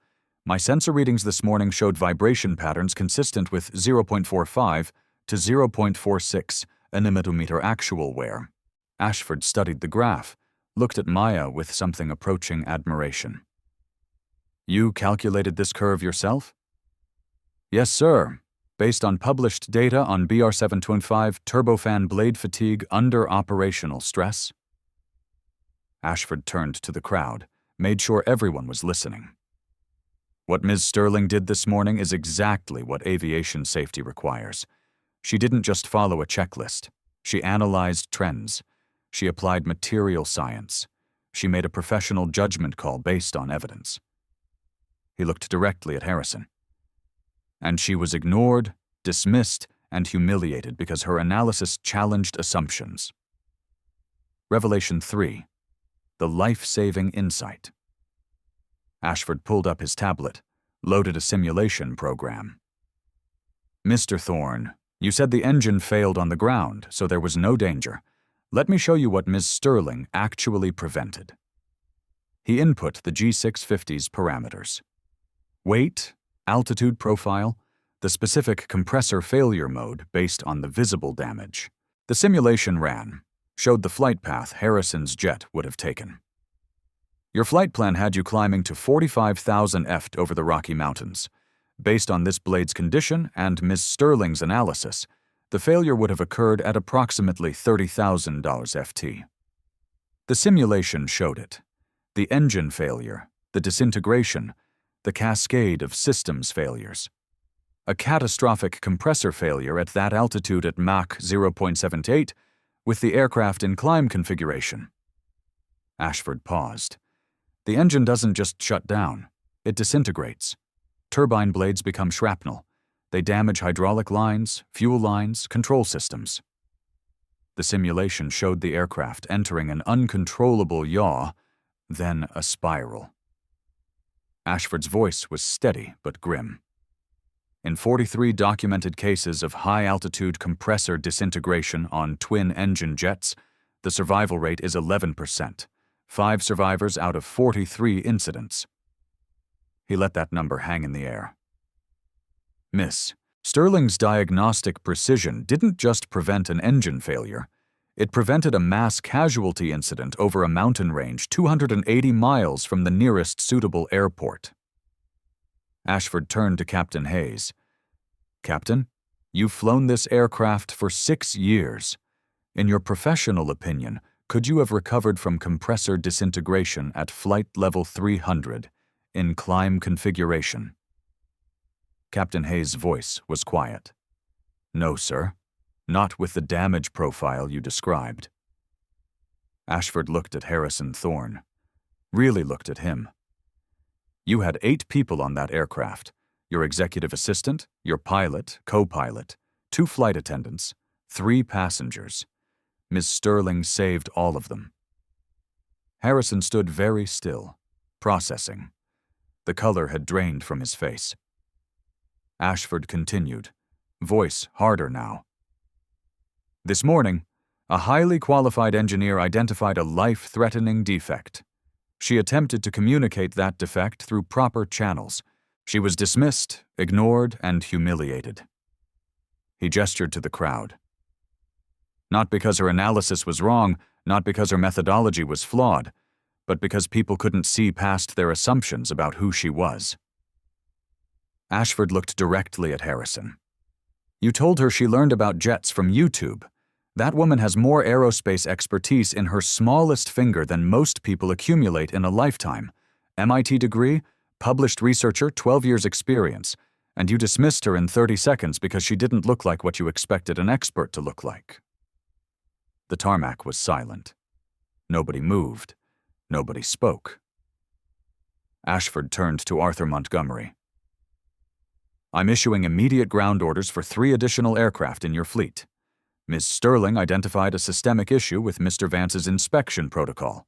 My sensor readings this morning showed vibration patterns consistent with 0.45 to 0.46 nm actual wear." Ashford studied the graph, looked at Maya with something approaching admiration. "You calculated this curve yourself?" "Yes, sir. Based on published data on BR-725 turbofan blade fatigue under operational stress." Ashford turned to the crowd, made sure everyone was listening. "What Ms. Sterling did this morning is exactly what aviation safety requires. She didn't just follow a checklist. She analyzed trends. She applied material science. She made a professional judgment call based on evidence." He looked directly at Harrison. "And she was ignored, dismissed, and humiliated because her analysis challenged assumptions." Revelation 3, the life-saving insight. Ashford pulled up his tablet, loaded a simulation program. "Mr. Thorne, you said the engine failed on the ground, so there was no danger. Let me show you what Ms. Sterling actually prevented." He input the G650's parameters. Weight, altitude profile, the specific compressor failure mode based on the visible damage. The simulation ran, showed the flight path Harrison's jet would have taken. "Your flight plan had you climbing to 45,000 ft over the Rocky Mountains. Based on this blade's condition and Ms. Sterling's analysis, the failure would have occurred at approximately $30,000 FT. The simulation showed it. The engine failure, the disintegration, the cascade of systems failures. A catastrophic compressor failure at that altitude at Mach 0.78 with the aircraft in climb configuration. Ashford paused. The engine doesn't just shut down, it disintegrates. Turbine blades become shrapnel. They damage hydraulic lines, fuel lines, control systems. The simulation showed the aircraft entering an uncontrollable yaw, then a spiral. Ashford's voice was steady but grim. In 43 documented cases of high-altitude compressor disintegration on twin-engine jets, the survival rate is 11%, 5 survivors out of 43 incidents. He let that number hang in the air. Miss, Sterling's diagnostic precision didn't just prevent an engine failure, it prevented a mass casualty incident over a mountain range 280 miles from the nearest suitable airport. Ashford turned to Captain Hayes. Captain, you've flown this aircraft for 6 years. In your professional opinion, could you have recovered from compressor disintegration at flight level 300 in climb configuration? Captain Hayes' voice was quiet. No, sir. Not with the damage profile you described. Ashford looked at Harrison Thorne. Really looked at him. You had 8 people on that aircraft. Your executive assistant, your pilot, co-pilot, 2 flight attendants, 3 passengers. Ms. Sterling saved all of them. Harrison stood very still, processing. The color had drained from his face. Ashford continued, voice harder now. This morning, a highly qualified engineer identified a life-threatening defect. She attempted to communicate that defect through proper channels. She was dismissed, ignored, and humiliated. He gestured to the crowd. Not because her analysis was wrong, not because her methodology was flawed, but because people couldn't see past their assumptions about who she was. Ashford looked directly at Harrison. You told her she learned about jets from YouTube. That woman has more aerospace expertise in her smallest finger than most people accumulate in a lifetime. MIT degree, published researcher, 12 years experience, and you dismissed her in 30 seconds because she didn't look like what you expected an expert to look like. The tarmac was silent. Nobody moved. Nobody spoke. Ashford turned to Arthur Montgomery. I'm issuing immediate ground orders for 3 additional aircraft in your fleet. Ms. Sterling identified a systemic issue with Mr. Vance's inspection protocol.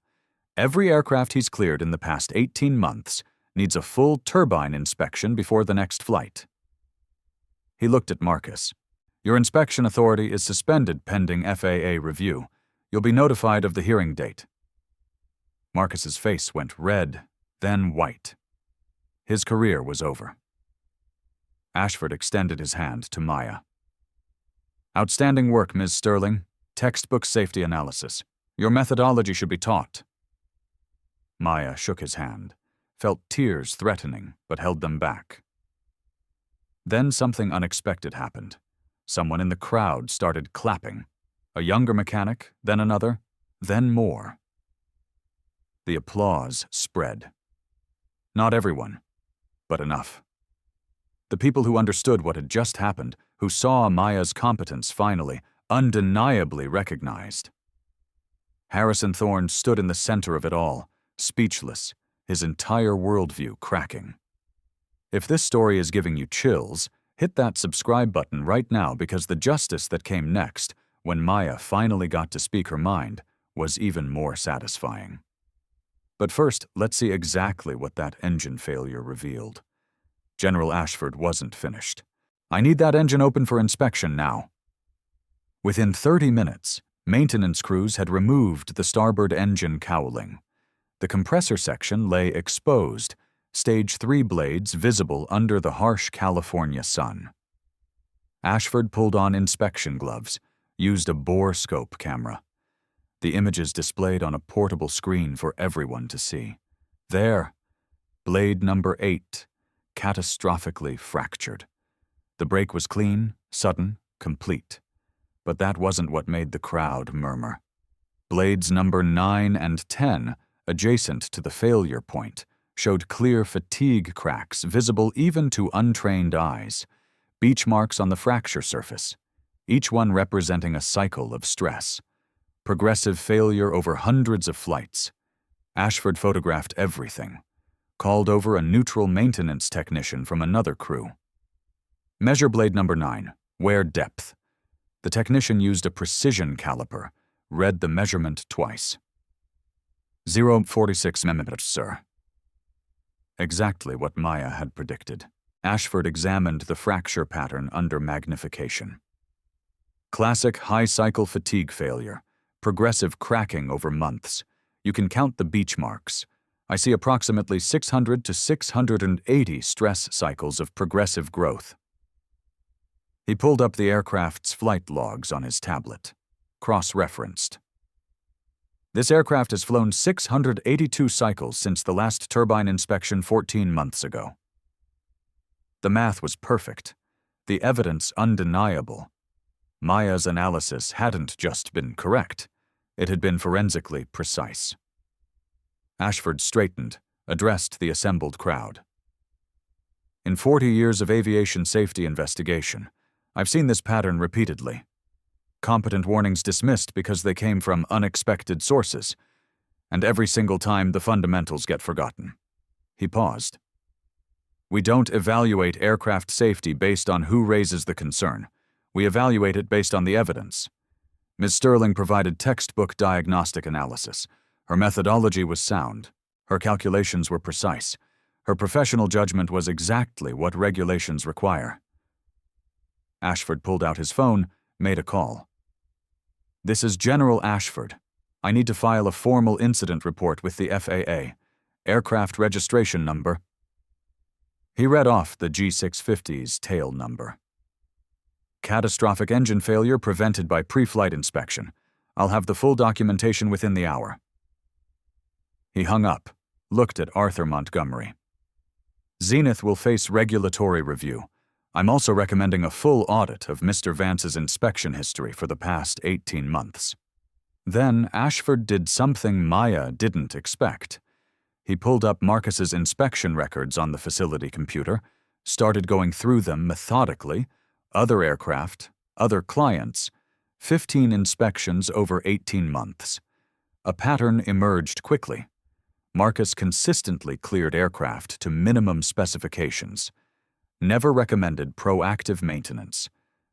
Every aircraft he's cleared in the past 18 months needs a full turbine inspection before the next flight. He looked at Marcus. Your inspection authority is suspended pending FAA review. You'll be notified of the hearing date. Marcus's face went red, then white. His career was over. Ashford extended his hand to Maya. Outstanding work, Ms. Sterling. Textbook safety analysis. Your methodology should be taught. Maya shook his hand, felt tears threatening, but held them back. Then something unexpected happened. Someone in the crowd started clapping. A younger mechanic, then another, then more. The applause spread. Not everyone, but enough. The people who understood what had just happened, who saw Maya's competence finally, undeniably recognized. Harrison Thorne stood in the center of it all, speechless, his entire worldview cracking. If this story is giving you chills, hit that subscribe button right now because the justice that came next, when Maya finally got to speak her mind, was even more satisfying. But first, let's see exactly what that engine failure revealed. General Ashford wasn't finished. I need that engine open for inspection now. Within 30 minutes, maintenance crews had removed the starboard engine cowling. The compressor section lay exposed, stage 3 blades visible under the harsh California sun. Ashford pulled on inspection gloves, used a bore scope camera. The images displayed on a portable screen for everyone to see. There, blade number 8, catastrophically fractured. The break was clean, sudden, complete. But that wasn't what made the crowd murmur. Blades number 9 and 10, adjacent to the failure point, showed clear fatigue cracks visible even to untrained eyes. beach marks on the fracture surface, each one representing a cycle of stress. Progressive failure over hundreds of flights. Ashford photographed everything, called over a neutral maintenance technician from another crew. Measure blade number 9, wear depth. The technician used a precision caliper, read the measurement twice. 0.46 mm, sir. Exactly what Maya had predicted. Ashford examined the fracture pattern under magnification. Classic high cycle fatigue failure, progressive cracking over months. You can count the beach marks. I see approximately 600 to 680 stress cycles of progressive growth. He pulled up the aircraft's flight logs on his tablet, cross-referenced. This aircraft has flown 682 cycles since the last turbine inspection 14 months ago. The math was perfect, the evidence undeniable. Maya's analysis hadn't just been correct, it had been forensically precise. Ashford straightened, addressed the assembled crowd. In 40 years of aviation safety investigation, I've seen this pattern repeatedly. Competent warnings dismissed because they came from unexpected sources, and every single time the fundamentals get forgotten. He paused. We don't evaluate aircraft safety based on who raises the concern. We evaluate it based on the evidence. Ms. Sterling provided textbook diagnostic analysis. Her methodology was sound. Her calculations were precise. Her professional judgment was exactly what regulations require. Ashford pulled out his phone, made a call. This is General Ashford. I need to file a formal incident report with the FAA. Aircraft registration number. He read off the G650's tail number. Catastrophic engine failure prevented by pre-flight inspection. I'll have the full documentation within the hour. He hung up, looked at Arthur Montgomery. Zenith will face regulatory review. I'm also recommending a full audit of Mr. Vance's inspection history for the past 18 months. Then Ashford did something Maya didn't expect. He pulled up Marcus's inspection records on the facility computer, started going through them methodically, other aircraft, other clients, 15 inspections over 18 months. A pattern emerged quickly. Marcus consistently cleared aircraft to minimum specifications, never recommended proactive maintenance,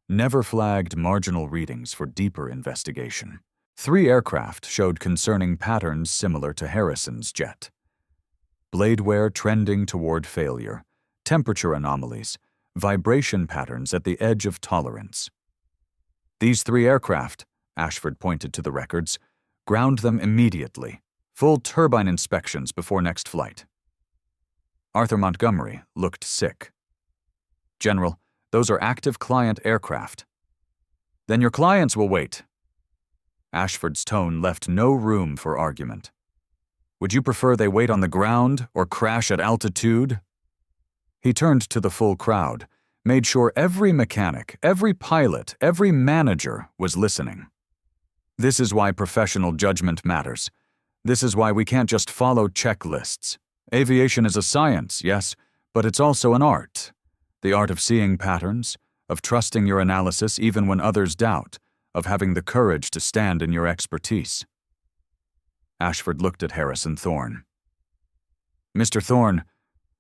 never flagged marginal readings for deeper investigation. 3 aircraft showed concerning patterns similar to Harrison's jet. Blade wear trending toward failure, temperature anomalies, vibration patterns at the edge of tolerance. These 3 aircraft, Ashford pointed to the records, ground them immediately, full turbine inspections before next flight. Arthur Montgomery looked sick. General, those are active client aircraft. Then your clients will wait. Ashford's tone left no room for argument. Would you prefer they wait on the ground or crash at altitude? He turned to the full crowd, made sure every mechanic, every pilot, every manager was listening. This is why professional judgment matters. This is why we can't just follow checklists. Aviation is a science, yes, but it's also an art. The art of seeing patterns, of trusting your analysis even when others doubt, of having the courage to stand in your expertise. Ashford looked at Harrison Thorne. Mr. Thorne,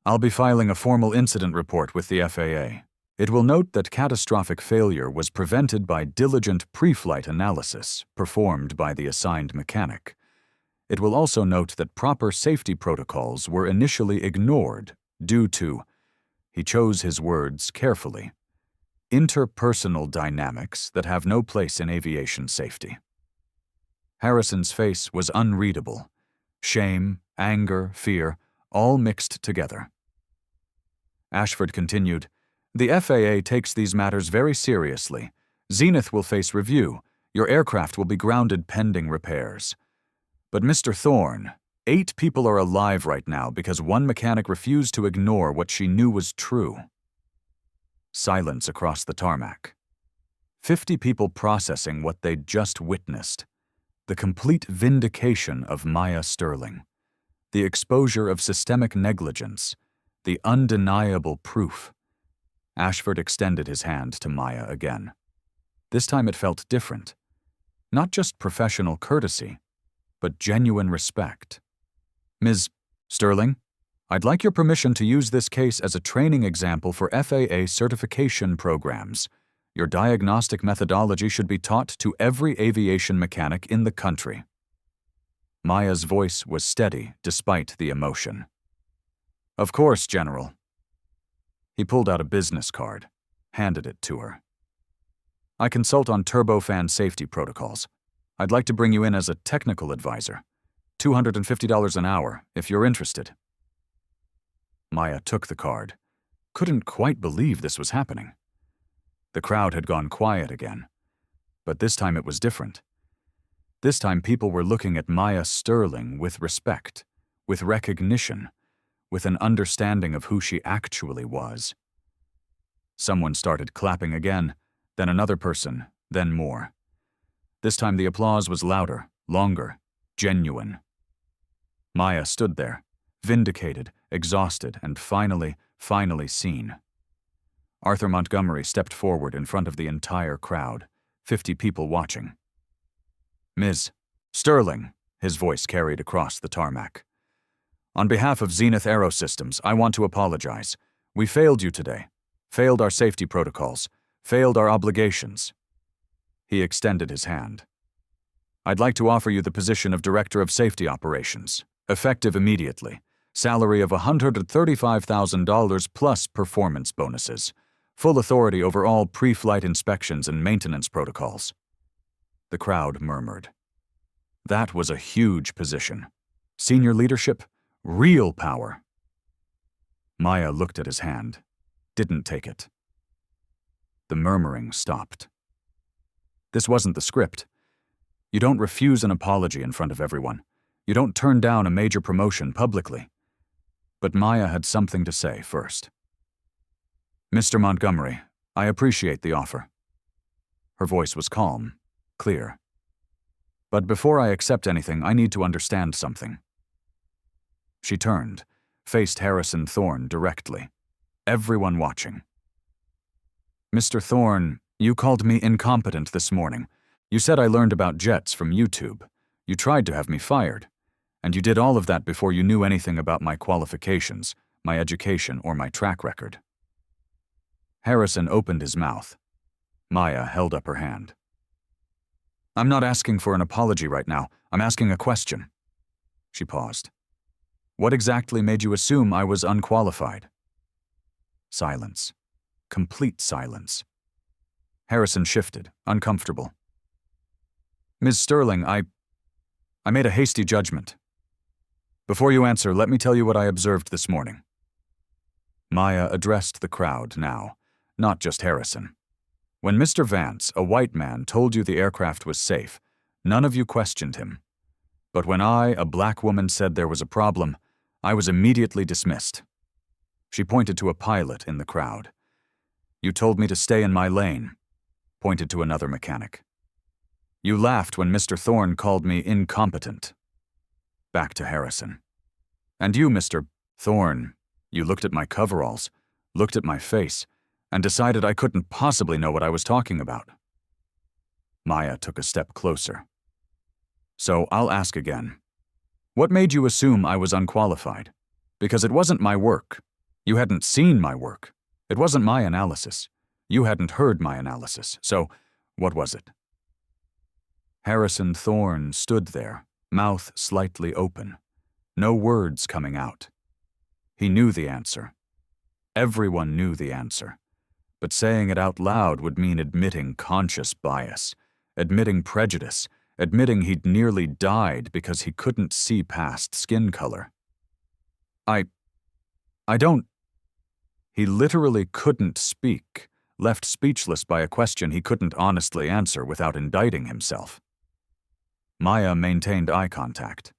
I'll be filing a formal incident report with the FAA. It will note that catastrophic failure was prevented by diligent pre-flight analysis performed by the assigned mechanic. It will also note that proper safety protocols were initially ignored due to, he chose his words carefully, interpersonal dynamics that have no place in aviation safety. Harrison's face was unreadable. Shame, anger, fear, all mixed together. Ashford continued, The FAA takes these matters very seriously. Zenith will face review. Your aircraft will be grounded pending repairs. But Mr. Thorne, 8 people are alive right now because one mechanic refused to ignore what she knew was true. Silence across the tarmac. 50 people processing what they'd just witnessed. The complete vindication of Maya Sterling. The exposure of systemic negligence. The undeniable proof. Ashford extended his hand to Maya again. This time it felt different. Not just professional courtesy, but genuine respect. Ms. Sterling, I'd like your permission to use this case as a training example for FAA certification programs. Your diagnostic methodology should be taught to every aviation mechanic in the country. Maya's voice was steady despite the emotion. Of course, General. He pulled out a business card, handed it to her. I consult on turbofan safety protocols. I'd like to bring you in as a technical advisor. $250 an hour, if you're interested. Maya took the card. Couldn't quite believe this was happening. The crowd had gone quiet again. But this time it was different. This time people were looking at Maya Sterling with respect, with recognition, with an understanding of who she actually was. Someone started clapping again, then another person, then more. This time the applause was louder, longer, genuine. Maya stood there, vindicated, exhausted, and finally seen. Arthur Montgomery stepped forward in front of the entire crowd, 50 people watching. Ms. Sterling, his voice carried across the tarmac. On behalf of Zenith Aerosystems, I want to apologize. We failed you today, failed our safety protocols, failed our obligations. He extended his hand. I'd like to offer you the position of Director of Safety Operations, effective immediately, salary of $135,000 plus performance bonuses, full authority over all pre-flight inspections and maintenance protocols. The crowd murmured. That was a huge position. Senior leadership, real power. Maya looked at his hand, didn't take it. The murmuring stopped. This wasn't the script. You don't refuse an apology in front of everyone. You don't turn down a major promotion publicly. But Maya had something to say first. Mr. Montgomery, I appreciate the offer. Her voice was calm, clear. But before I accept anything, I need to understand something. She turned, faced Harrison Thorne directly, everyone watching. Mr. Thorne, you called me incompetent this morning. You said I learned about jets from YouTube. You tried to have me fired. And you did all of that before you knew anything about my qualifications, my education, or my track record. Harrison opened his mouth. Maya held up her hand. I'm not asking for an apology right now. I'm asking a question. She paused. What exactly made you assume I was unqualified? Silence. Complete silence. Harrison shifted, uncomfortable. Ms. Sterling, I made a hasty judgment. Before you answer, let me tell you what I observed this morning. Maya addressed the crowd now, not just Harrison. When Mr. Vance, a white man, told you the aircraft was safe, none of you questioned him. But when I, a black woman, said there was a problem, I was immediately dismissed. She pointed to a pilot in the crowd. You told me to stay in my lane, pointed to another mechanic. You laughed when Mr. Thorne called me incompetent. Back to Harrison. And you, Mr. Thorne, you looked at my coveralls, looked at my face, and decided I couldn't possibly know what I was talking about. Maya took a step closer. So I'll ask again. What made you assume I was unqualified? Because it wasn't my work. You hadn't seen my work. It wasn't my analysis. You hadn't heard my analysis. So, what was it? Harrison Thorne stood there, mouth slightly open, no words coming out. He knew the answer. Everyone knew the answer. But saying it out loud would mean admitting conscious bias, admitting prejudice, admitting he'd nearly died because he couldn't see past skin color. I don't... He literally couldn't speak, left speechless by a question he couldn't honestly answer without indicting himself. Maya maintained eye contact.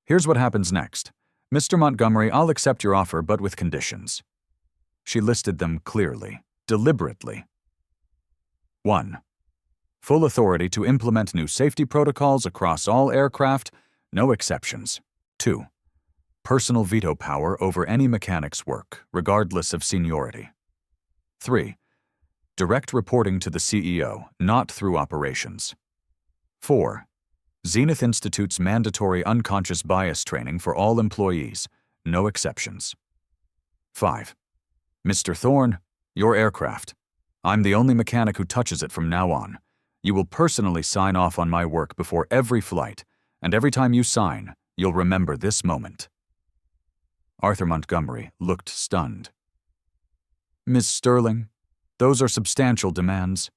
Here's what happens next. Mr. Montgomery, I'll accept your offer, but with conditions. She listed them clearly, deliberately. 1. Full authority to implement new safety protocols across all aircraft, no exceptions. 2. Personal veto power over any mechanic's work, regardless of seniority. 3. Direct reporting to the CEO, not through operations. 4. Zenith institutes mandatory unconscious bias training for all employees, no exceptions. 5. Mr. Thorne, your aircraft. I'm the only mechanic who touches it from now on. You will personally sign off on my work before every flight, and every time you sign, you'll remember this moment. Arthur Montgomery looked stunned. Ms. Sterling, those are substantial demands.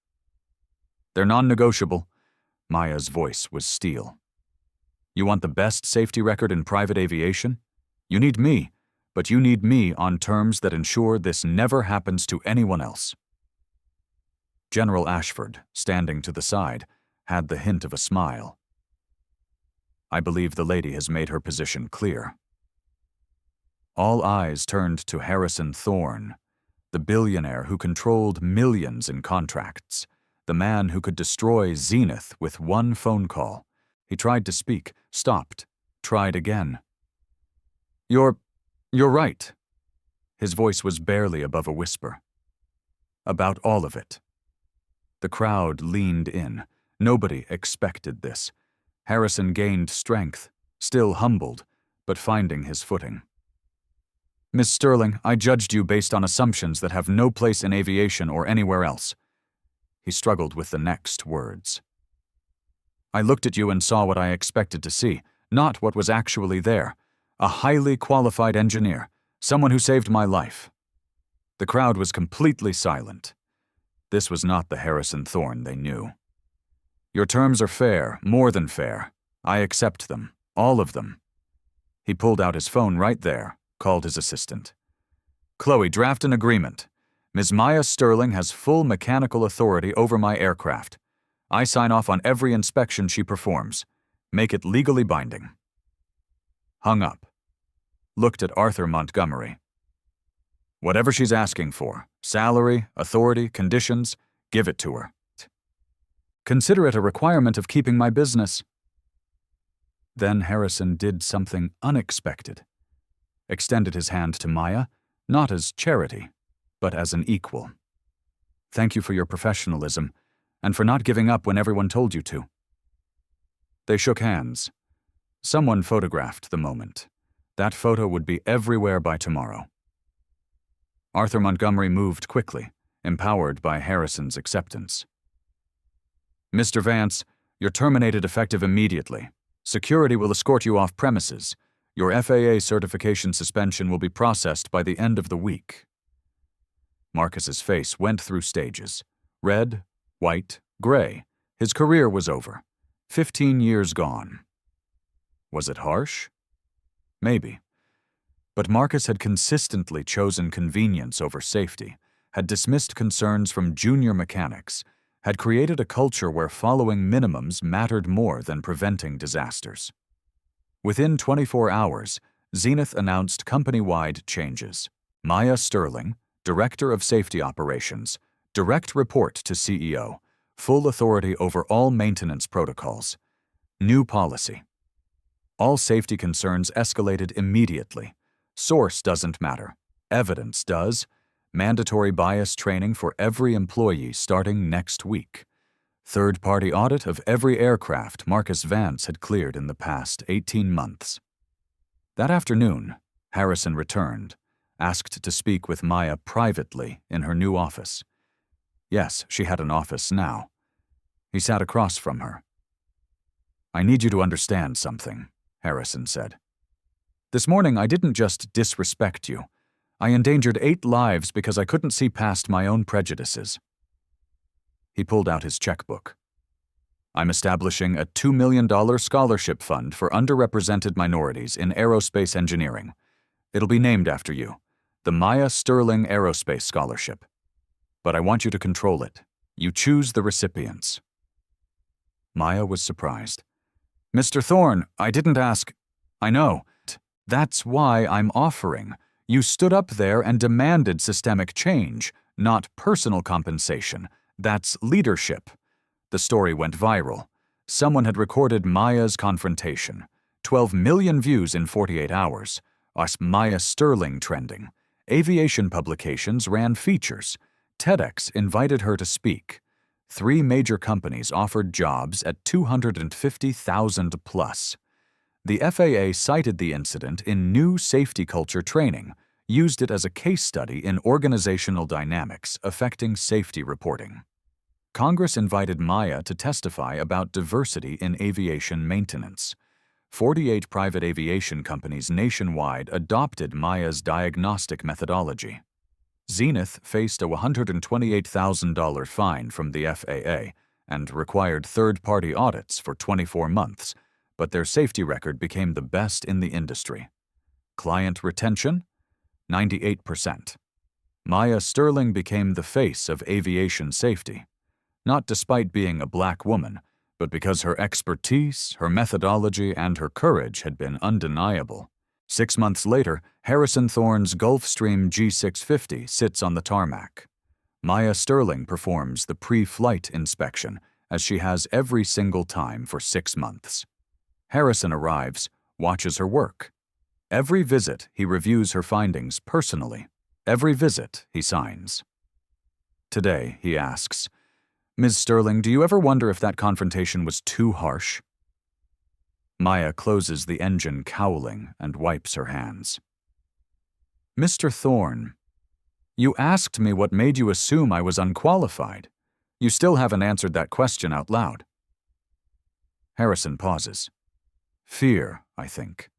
They're non-negotiable. Maya's voice was steel. You want the best safety record in private aviation? You need me, but you need me on terms that ensure this never happens to anyone else. General Ashford, standing to the side, had the hint of a smile. I believe the lady has made her position clear. All eyes turned to Harrison Thorne, the billionaire who controlled millions in contracts, the man who could destroy Zenith with one phone call. He tried to speak, stopped, tried again. You're right. His voice was barely above a whisper. About all of it. The crowd leaned in. Nobody expected this. Harrison gained strength, still humbled, but finding his footing. Miss Sterling, I judged you based on assumptions that have no place in aviation or anywhere else. He struggled with the next words. I looked at you and saw what I expected to see, not what was actually there. A highly qualified engineer, someone who saved my life. The crowd was completely silent. This was not the Harrison Thorne they knew. Your terms are fair, more than fair. I accept them, all of them. He pulled out his phone right there, called his assistant. Chloe, draft an agreement. Ms. Maya Sterling has full mechanical authority over my aircraft. I sign off on every inspection she performs. Make it legally binding. Hung up. Looked at Arthur Montgomery. Whatever she's asking for, salary, authority, conditions, give it to her. Consider it a requirement of keeping my business. Then Harrison did something unexpected. Extended his hand to Maya, not as charity, but as an equal. Thank you for your professionalism, and for not giving up when everyone told you to. They shook hands. Someone photographed the moment. That photo would be everywhere by tomorrow. Arthur Montgomery moved quickly, empowered by Harrison's acceptance. Mr. Vance, you're terminated effective immediately. Security will escort you off premises. Your FAA certification suspension will be processed by the end of the week. Marcus's face went through stages. Red, white, gray. His career was over. 15 years gone. Was it harsh? Maybe. But Marcus had consistently chosen convenience over safety, had dismissed concerns from junior mechanics, had created a culture where following minimums mattered more than preventing disasters. Within 24 hours, Zenith announced company-wide changes. Maya Sterling, Director of Safety Operations, direct report to CEO, full authority over all maintenance protocols. New policy. All safety concerns escalated immediately. Source doesn't matter. Evidence does. Mandatory bias training for every employee starting next week. Third-party audit of every aircraft Marcus Vance had cleared in the past 18 months. That afternoon, Harrison returned, asked to speak with Maya privately in her new office. Yes, she had an office now. He sat across from her. I need you to understand something, Harrison said. This morning I didn't just disrespect you. I endangered 8 lives because I couldn't see past my own prejudices. He pulled out his checkbook. I'm establishing a $2 million scholarship fund for underrepresented minorities in aerospace engineering. It'll be named after you, the Maya Sterling Aerospace Scholarship. But I want you to control it. You choose the recipients. Maya was surprised. Mr. Thorne, I didn't ask. I know. That's why I'm offering. You stood up there and demanded systemic change, not personal compensation. That's leadership. The story went viral. Someone had recorded Maya's confrontation. 12 million views in 48 hours. Us Maya Sterling trending. Aviation publications ran features. TEDx invited her to speak. 3 major companies offered jobs at $250,000 plus. The FAA cited the incident in new safety culture training, used it as a case study in organizational dynamics affecting safety reporting. Congress invited Maya to testify about diversity in aviation maintenance. 48 private aviation companies nationwide adopted Maya's diagnostic methodology. Zenith faced a $128,000 fine from the FAA and required third-party audits for 24 months, but their safety record became the best in the industry. Client retention? 98%. Maya Sterling became the face of aviation safety, not despite being a black woman, but because her expertise, her methodology, and her courage had been undeniable. 6 months later, Harrison Thorne's Gulfstream G650 sits on the tarmac. Maya Sterling performs the pre-flight inspection, as she has every single time for 6 months. Harrison arrives, watches her work. Every visit, he reviews her findings personally. Every visit, he signs. Today, he asks, "Ms. Sterling, do you ever wonder if that confrontation was too harsh?" Maya closes the engine cowling and wipes her hands. "Mr. Thorne, you asked me what made you assume I was unqualified. You still haven't answered that question out loud." Harrison pauses. "Fear, I think.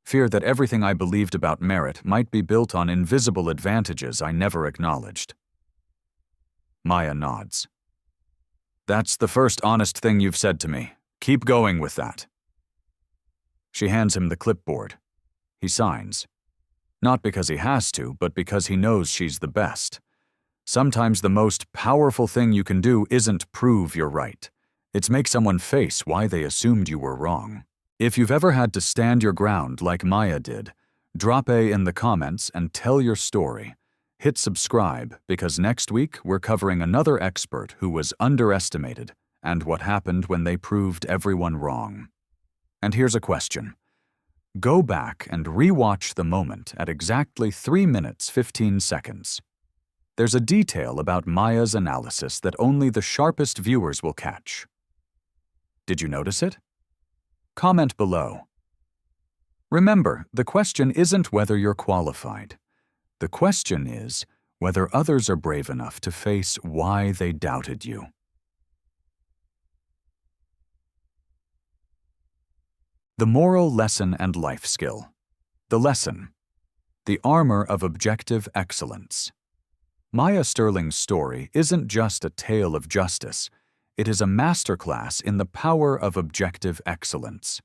Fear that everything I believed about merit might be built on invisible advantages I never acknowledged." Maya nods. "That's the first honest thing you've said to me. Keep going with that." She hands him the clipboard. He signs. Not because he has to, but because he knows she's the best. Sometimes the most powerful thing you can do isn't prove you're right. It's make someone face why they assumed you were wrong. If you've ever had to stand your ground like Maya did, drop A in the comments and tell your story. Hit subscribe, because next week we're covering another expert who was underestimated and what happened when they proved everyone wrong. And here's a question. Go back and re-watch the moment at exactly 3 minutes 15 seconds. There's a detail about Maya's analysis that only the sharpest viewers will catch. Did you notice it? Comment below. Remember, the question isn't whether you're qualified. The question is whether others are brave enough to face why they doubted you. The moral lesson and life skill. The lesson. The armor of objective excellence. Maya Sterling's story isn't just a tale of justice. It is a masterclass in the power of objective excellence.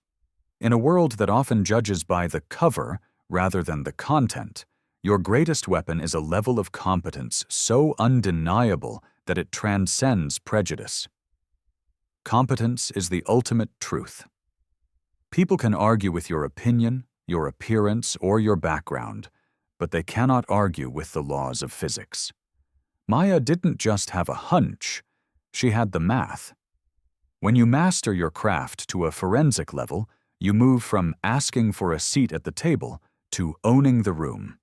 In a world that often judges by the cover rather than the content, your greatest weapon is a level of competence so undeniable that it transcends prejudice. Competence is the ultimate truth. People can argue with your opinion, your appearance, or your background, but they cannot argue with the laws of physics. Maya didn't just have a hunch, she had the math. When you master your craft to a forensic level, you move from asking for a seat at the table to owning the room.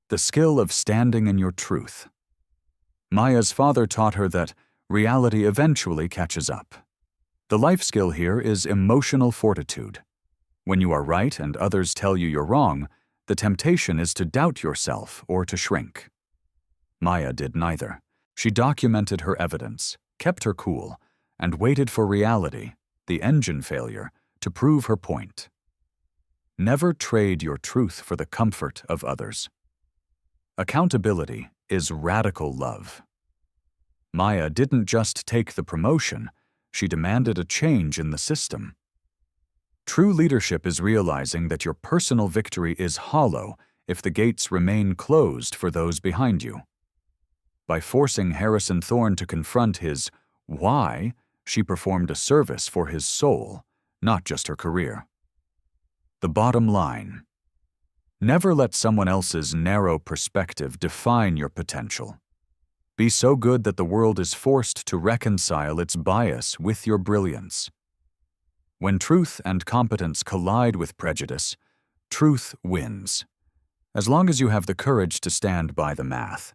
The skill of standing in your truth. Maya's father taught her that reality eventually catches up. The life skill here is emotional fortitude. When you are right and others tell you you're wrong, the temptation is to doubt yourself or to shrink. Maya did neither. She documented her evidence, kept her cool, and waited for reality, the engine failure, to prove her point. Never trade your truth for the comfort of others. Accountability is radical love. Maya didn't just take the promotion, she demanded a change in the system. True leadership is realizing that your personal victory is hollow if the gates remain closed for those behind you. By forcing Harrison Thorne to confront his why, she performed a service for his soul, not just her career. The bottom line. Never let someone else's narrow perspective define your potential. Be so good that the world is forced to reconcile its bias with your brilliance. When truth and competence collide with prejudice, truth wins. As long as you have the courage to stand by the math.